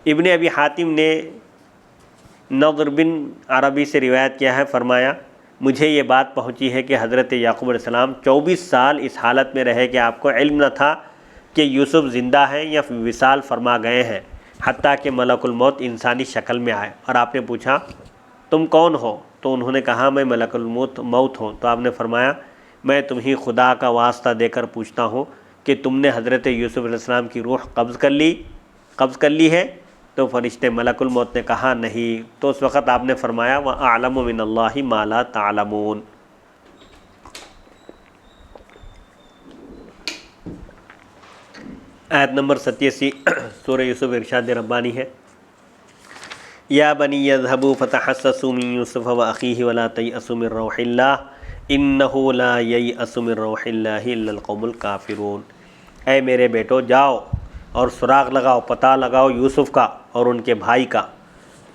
ابن ابی حاتم نے نضر بن عربی سے روایت کیا ہے، فرمایا مجھے یہ بات پہنچی ہے کہ حضرت یعقوب علیہ السلام 24 سال اس حالت میں رہے کہ آپ کو علم نہ تھا کہ یوسف زندہ ہیں یا وصال فرما گئے ہیں، حتیٰ کہ ملک الموت انسانی شکل میں آئے، اور آپ نے پوچھا تم کون ہو؟ تو انہوں نے کہا میں ملک الموت ہوں۔ تو آپ نے فرمایا میں تمہیں خدا کا واسطہ دے کر پوچھتا ہوں کہ تم نے حضرت یوسف علیہ السلام کی روح قبض کر لی ہے؟ تو فرشتے ملک الموت نے کہا نہیں۔ تو اس وقت آپ نے فرمایا وَأَعْلَمُ مِنَ اللَّهِ مَا لَا تَعْلَمُونَ۔ آیت نمبر 87 سورہ یوسف ارشاد ربانی ہے، یا بنی اذهبوا فتحسسوا من یوسف واخیہ ولا تیأسوا من روح اللہ انہ لا ییأس من روح اللہ الا القوم الکافرون۔ اے میرے بیٹو جاؤ اور سراغ لگاؤ، پتہ لگاؤ یوسف کا اور ان کے بھائی کا،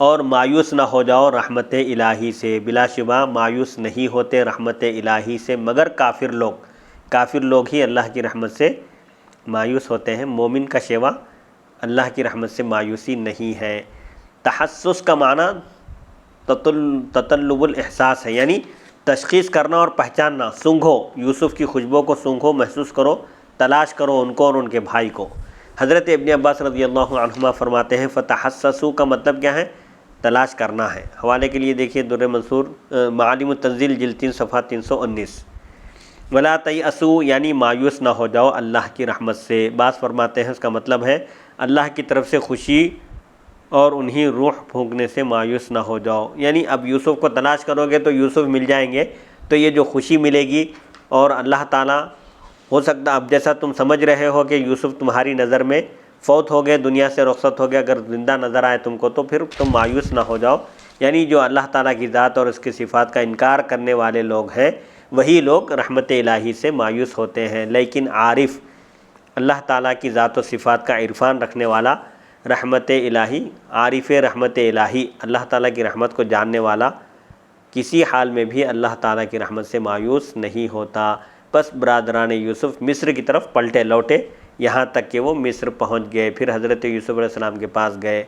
اور مایوس نہ ہو جاؤ رحمت الہی سے، بلا شبہ مایوس نہیں ہوتے رحمت الہی سے مگر کافر لوگ ہی اللہ کی رحمت سے مایوس ہوتے ہیں۔ مومن کا شیوا اللہ کی رحمت سے مایوسی نہیں ہے۔ تحسس کا معنی تطلب الاحساس ہے، یعنی تشخیص کرنا اور پہچاننا، سونگھو یوسف کی خوشبو کو، سونگھو، محسوس کرو، تلاش کرو ان کو اور ان کے بھائی کو۔ حضرت ابن عباس رضی اللہ عنہما فرماتے ہیں فتحسسوا کا مطلب کیا ہے؟ تلاش کرنا ہے۔ حوالے کے لیے دیکھیے در منصور معالم التنزیل جلد 3 صفحہ 319۔ ولا تیأسوا یعنی مایوس نہ ہو جاؤ اللہ کی رحمت سے۔ بعض فرماتے ہیں اس کا مطلب ہے اللہ کی طرف سے خوشی اور انہی روح پھونکنے سے مایوس نہ ہو جاؤ، یعنی اب یوسف کو تلاش کرو گے تو یوسف مل جائیں گے، تو یہ جو خوشی ملے گی اور اللہ تعالیٰ ہو سکتا اب جیسا تم سمجھ رہے ہو کہ یوسف تمہاری نظر میں فوت ہو گئے، دنیا سے رخصت ہو گئے، اگر زندہ نظر آئے تم کو تو پھر تم مایوس نہ ہو جاؤ۔ یعنی جو اللہ تعالیٰ کی ذات اور اس کی صفات کا انکار کرنے والے لوگ ہیں وہی لوگ رحمت الہی سے مایوس ہوتے ہیں، لیکن عارف اللہ تعالیٰ کی ذات و صفات کا عرفان رکھنے والا رحمت الہی، عارف رحمت الہی، اللہ تعالیٰ کی رحمت کو جاننے والا کسی حال میں بھی اللہ تعالیٰ کی رحمت سے مایوس نہیں ہوتا۔ پس برادران یوسف مصر کی طرف پلٹے لوٹے یہاں تک کہ وہ مصر پہنچ گئے، پھر حضرت یوسف علیہ السلام کے پاس گئے۔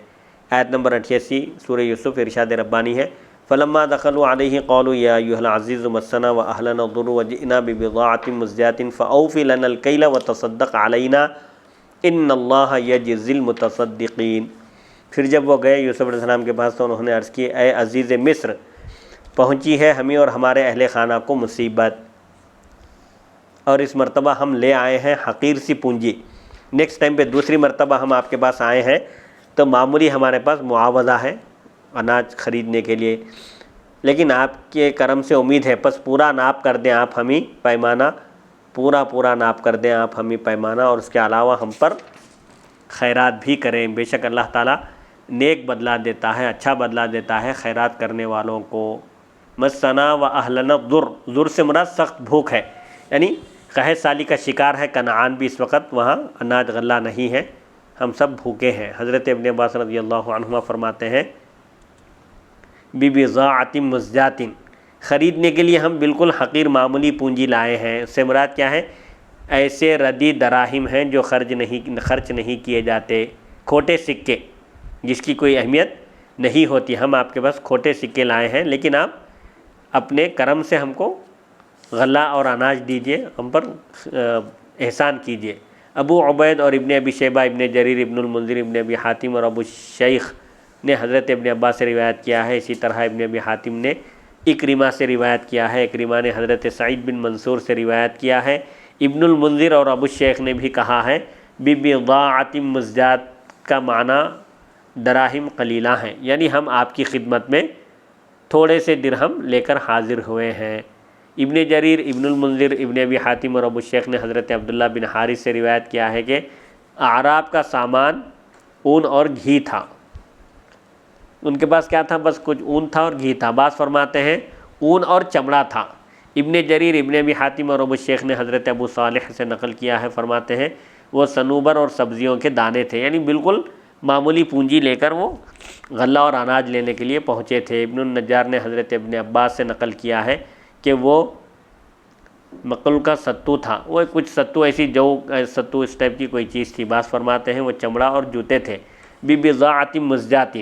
آیت نمبر 88 سورہ یوسف ارشاد ربانی ہے، فلما دخلوا علیہ قالوا یا ایھا العزیز مسنا واہلنا الضر وجئنا ببضاعۃ مزجاۃ فاوف لنا الکیل وتصدق علینا ان اللہ یجزی المتصدقین۔ پھر جب وہ گئے یوسف علیہ السلام کے پاس تو انہوں نے عرض کی، اے عزیز مصر، پہنچی ہے ہمیں اور ہمارے اہل خانہ کو مصیبت، اور اس مرتبہ ہم لے آئے ہیں حقیر سی پونجی۔ نیکسٹ ٹائم پہ دوسری مرتبہ ہم آپ کے پاس آئے ہیں تو معمولی ہمارے پاس معاوضہ ہے اناج خریدنے کے لیے، لیکن آپ کے کرم سے امید ہے پس پورا ناپ کر دیں آپ ہمیں پیمانہ، پورا ناپ کر دیں آپ ہمیں پیمانہ، اور اس کے علاوہ ہم پر خیرات بھی کریں، بے شک اللہ تعالیٰ نیک بدلہ دیتا ہے، اچھا بدلہ دیتا ہے خیرات کرنے والوں کو۔ مسنا و اہلنا الضر، ضر سے مراد سخت بھوک ہے، یعنی قحط سالی کا شکار ہے کنعان بھی، اس وقت وہاں اناج غلہ نہیں ہے، ہم سب بھوکے ہیں۔ حضرت ابن عباس رضی اللہ عنہما فرماتے ہیں ببضاعۃ مزجاۃ، خریدنے کے لیے ہم بالکل حقیر معمولی پونجی لائے ہیں، اس سے مراد کیا ہے؟ ایسے ردی دراہم ہیں جو خرچ نہیں کیے جاتے، کھوٹے سکے جس کی کوئی اہمیت نہیں ہوتی، ہم آپ کے پاس کھوٹے سکے لائے ہیں، لیکن آپ اپنے کرم سے ہم کو غلہ اور اناج دیجئے، ہم پر احسان کیجئے۔ ابو عبید اور ابن ابی شیبہ، ابن جریر، ابن المنذر، ابن ابی حاتم اور ابو شیخ نے حضرت ابن عباس سے روایت کیا ہے، اسی طرح ابن ابی حاتم نے اکرمہ سے روایت کیا ہے، اکرمہ نے حضرت سعید بن منصور سے روایت کیا ہے، ابن المنذر اور ابو شیخ نے بھی کہا ہے ببضاعۃ مزجات کا معنی دراہم قلیلہ ہیں، یعنی ہم آپ کی خدمت میں تھوڑے سے درہم لے کر حاضر ہوئے ہیں۔ ابن جریر، ابن المنذر، ابن ابی حاتم اور ابو شیخ نے حضرت عبداللہ بن حارث سے روایت کیا ہے کہ اعراب کا سامان اون اور گھی تھا، ان کے پاس کیا تھا؟ بس کچھ اون تھا اور گھی تھا، بعض فرماتے ہیں اون اور چمڑا تھا۔ ابن جریر، ابن ابی حاتم اور ابو شیخ نے حضرت ابو صالح سے نقل کیا ہے، فرماتے ہیں وہ صنوبر اور سبزیوں کے دانے تھے، یعنی بالکل معمولی پونجی لے کر وہ غلہ اور اناج لینے کے لیے پہنچے تھے۔ ابن النجار نے حضرت ابن عباس سے نقل کیا ہے کہ وہ مقل کا ستو تھا، وہ کچھ ستو ایسی جو ستو اس ٹائپ کی کوئی چیز تھی، بعض فرماتے ہیں وہ چمڑا اور جوتے تھے۔ ببضاعۃ مزجات،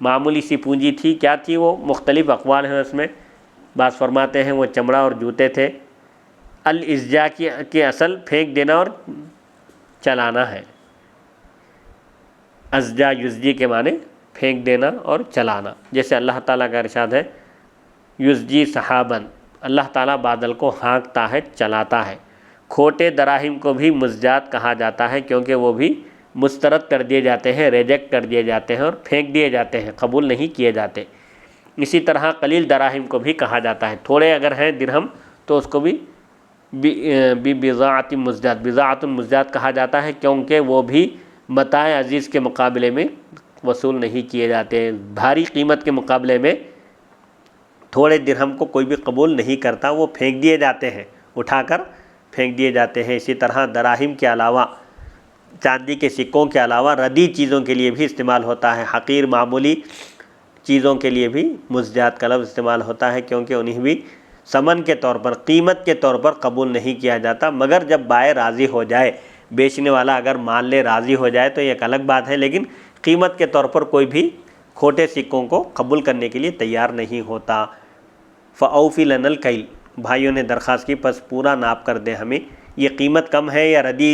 معمولی سی پونجی تھی، کیا تھی وہ؟ مختلف اقوال ہیں اس میں، بعض فرماتے ہیں وہ چمڑا اور جوتے تھے۔ الازجا کی اصل پھینک دینا اور چلانا ہے، ازجا یزجی کے معنی پھینک دینا اور چلانا، جیسے اللہ تعالیٰ کا ارشاد ہے یزجی سحابن، اللہ تعالیٰ بادل کو ہانکتا ہے، چلاتا ہے۔ کھوٹے دراہم کو بھی مزجات کہا جاتا ہے کیونکہ وہ بھی مسترد کر دیے جاتے ہیں، ریجیکٹ کر دیے جاتے ہیں اور پھینک دیے جاتے ہیں، قبول نہیں کیے جاتے۔ اسی طرح قلیل دراہم کو بھی کہا جاتا ہے، تھوڑے اگر ہیں درہم تو اس کو بھی بضاعۃ مزجات، بضاعۃ مزجات کہا جاتا ہے کیونکہ وہ بھی متاع عزیز کے مقابلے میں وصول نہیں کیے جاتے، بھاری قیمت کے مقابلے میں تھوڑے درہم کو کوئی بھی قبول نہیں کرتا، وہ پھینک دیے جاتے ہیں، اٹھا کر پھینک دیے جاتے ہیں۔ اسی طرح دراہم کے علاوہ، چاندی کے سکوں کے علاوہ ردی چیزوں کے لیے بھی استعمال ہوتا ہے، حقیر معمولی چیزوں کے لیے بھی مزجات کا لفظ استعمال ہوتا ہے کیونکہ انہیں بھی ثمن کے طور پر، قیمت کے طور پر قبول نہیں کیا جاتا، مگر جب بائع راضی ہو جائے، بیچنے والا اگر مان لے راضی ہو جائے تو یہ ایک الگ بات ہے، لیکن قیمت کے طور پر کوئی بھی کھوٹے سکوں کو قبول کرنے کے لیے تیار نہیں ہوتا۔ فَأَوْفِ لَنَا الْكَيْلَ، بھائیوں نے درخواست کی پس پورا ناپ کر دیں ہمیں، یہ قیمت کم ہے یا ردی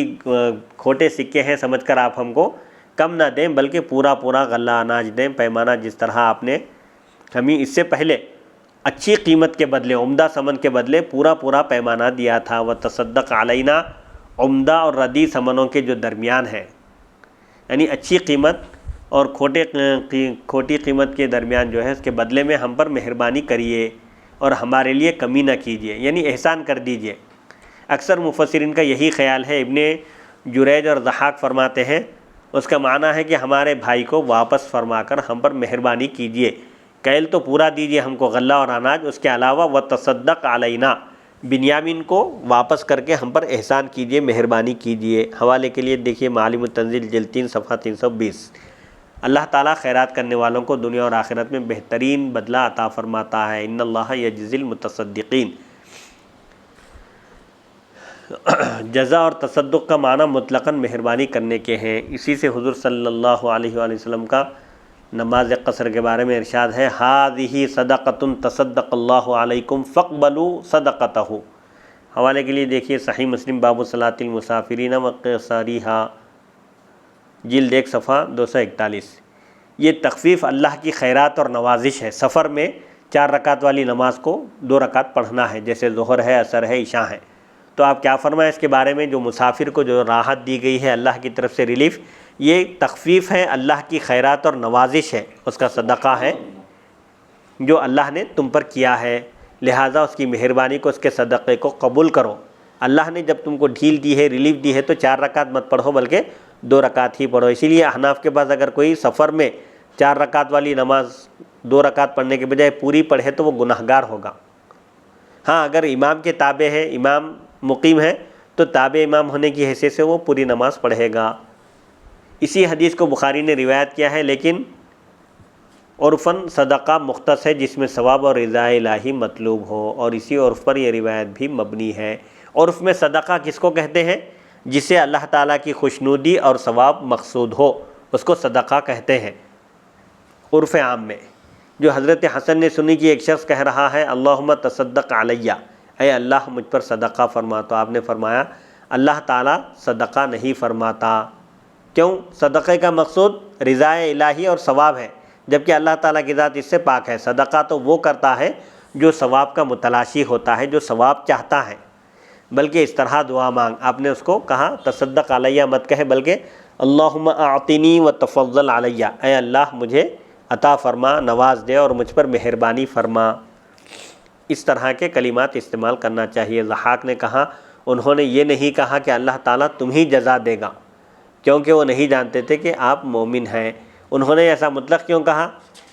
کھوٹے سکے ہیں سمجھ کر آپ ہم کو کم نہ دیں، بلکہ پورا غلہ اناج دیں، پیمانہ جس طرح آپ نے ہمیں اس سے پہلے اچھی قیمت کے بدلے، عمدہ ثمن کے بدلے پورا پیمانہ دیا تھا۔ وَتَصَدَّقْ عَلَيْنَا، عمدہ اور ردی ثمنوں کے جو درمیان ہے، یعنی اچھی قیمت اور کھوٹی قیمت کے درمیان جو ہے، اس کے بدلے میں ہم پر مہربانی کریے اور ہمارے لیے کمی نہ کیجیے، یعنی احسان کر دیجیے۔ اکثر مفسرین کا یہی خیال ہے۔ ابن جریج اور ضحاک فرماتے ہیں اس کا معنی ہے کہ ہمارے بھائی کو واپس فرما کر ہم پر مہربانی کیجئے، کیل تو پورا دیجئے ہم کو غلہ اور اناج، اس کے علاوہ وتصدق علینا، بنیامین کو واپس کر کے ہم پر احسان کیجئے، مہربانی کیجئے۔ حوالے کے لیے دیکھیے معالم التنزیل جلد 3 صفحہ 320۔ اللہ تعالیٰ خیرات کرنے والوں کو دنیا اور آخرت میں بہترین بدلہ عطا فرماتا ہے۔ ان اللہ یجزی المتصدقین۔ جزا اور تصدق کا معنی مطلقاً مہربانی کرنے کے ہیں۔ اسی سے حضور صلی اللہ علیہ وآلہ وسلم کا نماز قصر کے بارے میں ارشاد ہے، ھذہ صدقۃ تصدق اللہ علیکم فاقبلوا صدقتہ۔ حوالے کے لیے دیکھیے صحیح مسلم باب صلاۃ المسافرین وقصارھا، جلد 1 صفحہ 241۔ یہ تخفیف اللہ کی خیرات اور نوازش ہے۔ سفر میں 4 رکعت والی نماز کو 2 رکعت پڑھنا ہے، جیسے ظہر ہے، عصر ہے، عشاء ہے۔ تو آپ کیا فرمائیں اس کے بارے میں؟ جو مسافر کو جو راحت دی گئی ہے اللہ کی طرف سے ریلیف، یہ تخفیف ہے، اللہ کی خیرات اور نوازش ہے، اس کا صدقہ ہے جو اللہ نے تم پر کیا ہے، لہٰذا اس کی مہربانی کو، اس کے صدقے کو قبول کرو۔ اللہ نے جب تم کو ڈھیل دی ہے، ریلیف دی ہے، تو 4 رکعت مت پڑھو بلکہ 2 رکعت ہی پڑھو۔ اسی لیے احناف کے پاس اگر کوئی سفر میں 4 رکعت والی نماز 2 رکعت پڑھنے کے بجائے پوری پڑھے تو وہ گناہگار ہوگا۔ ہاں اگر امام کے تابع ہے، امام مقیم ہے، تو تابع امام ہونے کی حیثیت سے وہ پوری نماز پڑھے گا۔ اسی حدیث کو بخاری نے روایت کیا ہے، لیکن عرفاً صدقہ مختص ہے جس میں ثواب اور رضا الہی مطلوب ہو، اور اسی عرف پر یہ روایت بھی مبنی ہے۔ عرف میں صدقہ کس کو کہتے ہیں؟ جسے اللہ تعالیٰ کی خوشنودی اور ثواب مقصود ہو، اس کو صدقہ کہتے ہیں عرف عام میں۔ جو حضرت حسن نے سنی کہ ایک شخص کہہ رہا ہے اللہم تصدق علیہ، اے اللہ مجھ پر صدقہ فرما، تو آپ نے فرمایا اللہ تعالیٰ صدقہ نہیں فرماتا۔ کیوں؟ صدقے کا مقصود رضا الہی اور ثواب ہے، جبکہ اللہ تعالیٰ کی ذات اس سے پاک ہے۔ صدقہ تو وہ کرتا ہے جو ثواب کا متلاشی ہوتا ہے، جو ثواب چاہتا ہے، بلکہ اس طرح دعا مانگ۔ آپ نے اس کو کہا تصدق علیہ مت کہے، بلکہ اللہم اعطنی وتفضل علیہ، اے اللہ مجھے عطا فرما، نواز دے اور مجھ پر مہربانی فرما۔ اس طرح کے کلمات استعمال کرنا چاہیے۔ ضحاک نے کہا انہوں نے یہ نہیں کہا کہ اللہ تعالیٰ تم ہی جزا دے گا، کیونکہ وہ نہیں جانتے تھے کہ آپ مومن ہیں۔ انہوں نے ایسا مطلق کیوں کہا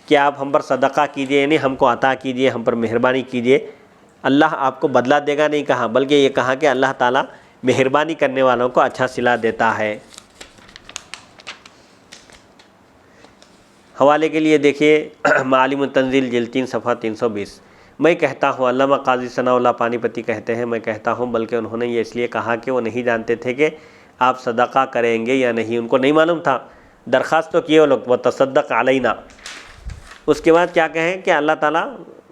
کہ آپ ہم پر صدقہ کیجئے، یعنی ہم کو عطا کیجئے، ہم پر مہربانی کیجئے، اللہ آپ کو بدلہ دے گا نہیں کہا، بلکہ یہ کہا کہ اللہ تعالیٰ مہربانی کرنے والوں کو اچھا صلہ دیتا ہے۔ حوالے کے لیے دیکھیے معالم التنزیل جلد 3 صفحہ 320۔ میں کہتا ہوں، علامہ قاضی ثناء اللہ پانی پتی کہتے ہیں، میں کہتا ہوں، بلکہ انہوں نے یہ اس لیے کہا کہ وہ نہیں جانتے تھے کہ آپ صدقہ کریں گے یا نہیں، ان کو نہیں معلوم تھا۔ درخواست تو کیے وہ لوگ، وہ تصدق علینا، اس کے بعد کیا کہیں کہ اللہ تعالیٰ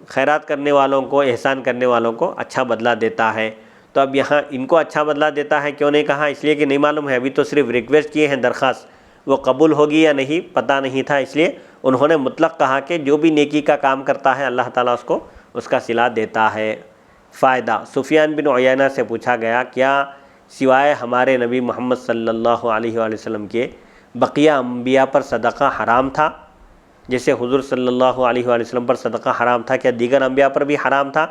خیرات کرنے والوں کو، احسان کرنے والوں کو اچھا بدلہ دیتا ہے۔ تو اب یہاں ان کو اچھا بدلہ دیتا ہے کیوں نہیں کہا؟ اس لیے کہ نہیں معلوم ہے، ابھی تو صرف ریکویسٹ کیے ہیں، درخواست، وہ قبول ہوگی یا نہیں پتہ نہیں تھا، اس لیے انہوں نے مطلق کہا کہ جو بھی نیکی کا کام کرتا ہے اللہ تعالیٰ اس کو اس کا صلہ دیتا ہے۔ فائدہ، سفیان بن عیینہ سے پوچھا گیا کیا سوائے ہمارے نبی محمد صلی اللہ علیہ وآلہ وسلم کے بقیہ انبیاء پر صدقہ حرام تھا؟ جیسے حضور صلی اللہ علیہ وآلہ وسلم پر صدقہ حرام تھا، کیا دیگر انبیاء پر بھی حرام تھا؟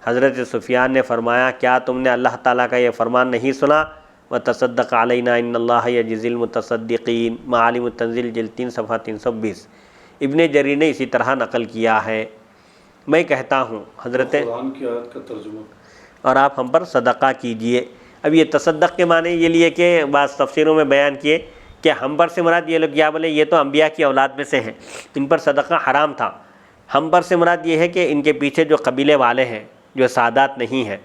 حضرت سفیان نے فرمایا کیا تم نے اللہ تعالیٰ کا یہ فرمان نہیں سنا؟ وتصدق علینا ان اللہ یجزی المتصدقین، معالم التنزیل جلد 3 صفحہ 320۔ ابن جریر نے اسی طرح نقل کیا ہے۔ میں کہتا ہوں، حضرت قرآن کی آیت کا ترجمہ، اور آپ ہم پر صدقہ کیجئے۔ اب یہ تصدق کے معنی یہ لیے کہ بعض تفسیروں میں بیان کیے کہ ہم پر سے مراد یہ لوگ کیا بولے، یہ تو انبیاء کی اولاد میں سے ہیں، ان پر صدقہ حرام تھا۔ ہم پر سے مراد یہ ہے کہ ان کے پیچھے جو قبیلے والے ہیں، جو سادات نہیں ہیں،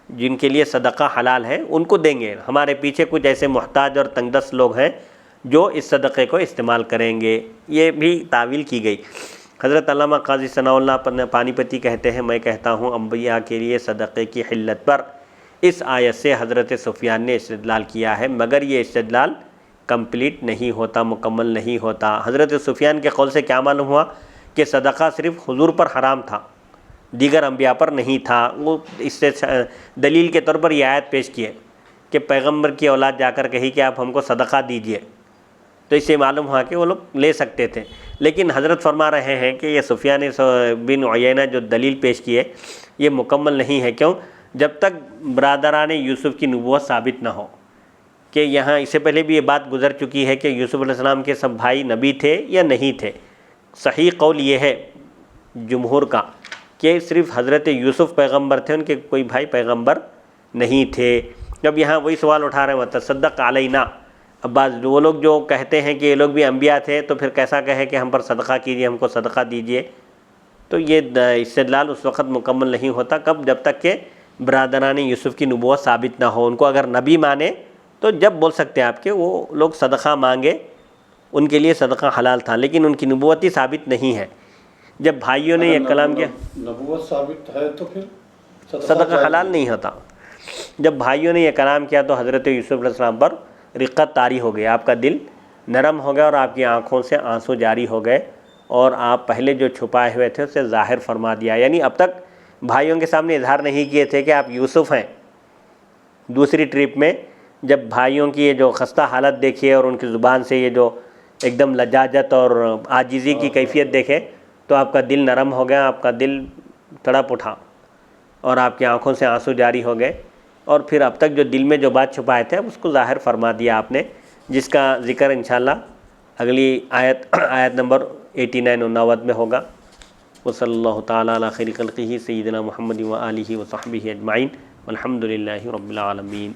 جن کے لیے صدقہ حلال ہے، ان کو دیں گے۔ ہمارے پیچھے کچھ ایسے محتاج اور تنگ دست لوگ ہیں جو اس صدقے کو استعمال کریں گے، یہ بھی تعویل کی گئی۔ حضرت علامہ قاضی ثناء اللہ پانی پتی کہتے ہیں، میں کہتا ہوں انبیاء کے لیے صدقے کی حلت پر اس آیت سے حضرت سفیان نے استدلال کیا ہے، مگر یہ استدلال کمپلیٹ نہیں ہوتا، مکمل نہیں ہوتا۔ حضرت سفیان کے قول سے کیا معلوم ہوا کہ صدقہ صرف حضور پر حرام تھا، دیگر انبیاء پر نہیں تھا۔ وہ اس سے دلیل کے طور پر یہ آیت پیش کیے کہ پیغمبر کی اولاد جا کر کہی کہ آپ ہم کو صدقہ دیجئے، تو اس سے معلوم ہوا کہ وہ لوگ لے سکتے تھے۔ لیکن حضرت فرما رہے ہیں کہ یہ سفیان بن عیینہ جو دلیل پیش کیے یہ مکمل نہیں ہے۔ کیوں؟ جب تک برادران یوسف کی نبوت ثابت نہ ہو، کہ یہاں اس سے پہلے بھی یہ بات گزر چکی ہے کہ یوسف علیہ السلام کے سب بھائی نبی تھے یا نہیں تھے۔ صحیح قول یہ ہے جمہور کا کہ صرف حضرت یوسف پیغمبر تھے، ان کے کوئی بھائی پیغمبر نہیں تھے۔ جب یہاں وہی سوال اٹھا رہے ہیں وتصدق علینا، اب بعض وہ لوگ جو کہتے ہیں کہ یہ لوگ بھی انبیاء تھے تو پھر کیسا کہے کہ ہم پر صدقہ کیجیے، ہم کو صدقہ دیجیے، تو یہ استدلال اس وقت مکمل نہیں ہوتا کب، جب تک کہ برادران یوسف کی نبوت ثابت نہ ہو۔ ان کو اگر نبی مانے تو جب بول سکتے ہیں آپ کہ وہ لوگ صدقہ مانگے، ان کے لیے صدقہ حلال تھا، لیکن ان کی نبوت ہی ثابت نہیں ہے۔ جب بھائیوں نے یہ کلام کیا، نبوت ثابت ہے تو پھر صدقہ حلال نہیں ہوتا۔ جب بھائیوں نے یہ کلام کیا تو حضرت یوسف علیہ السلام پر رقت طاری ہو گئی، آپ کا دل نرم ہو گیا اور آپ کی آنکھوں سے آنسو جاری ہو گئے، اور آپ پہلے جو چھپائے ہوئے تھے اسے ظاہر فرما دیا۔ یعنی اب تک بھائیوں کے سامنے اظہار نہیں کیے تھے کہ آپ یوسف ہیں۔ دوسری ٹرپ میں جب بھائیوں کی یہ جو خستہ حالت دیکھیے اور ان کی زبان سے یہ جو ایک دم لجاجت اور عاجزی کی کیفیت دیکھے تو آپ کا دل نرم ہو گیا، آپ کا دل تڑپ اٹھا اور آپ کی آنکھوں سے آنسو جاری ہو گئے، اور پھر اب تک جو دل میں جو بات چھپائے تھے اب اس کو ظاہر فرما دیا آپ نے، جس کا ذکر انشاءاللہ اگلی آیت نمبر 89 99 میں ہوگا۔ وصلی اللہ تعالیٰ علی خیر خلقہ سیدنا محمد و آلہ و صحبہ اجمعین والحمد للہ رب العالمین۔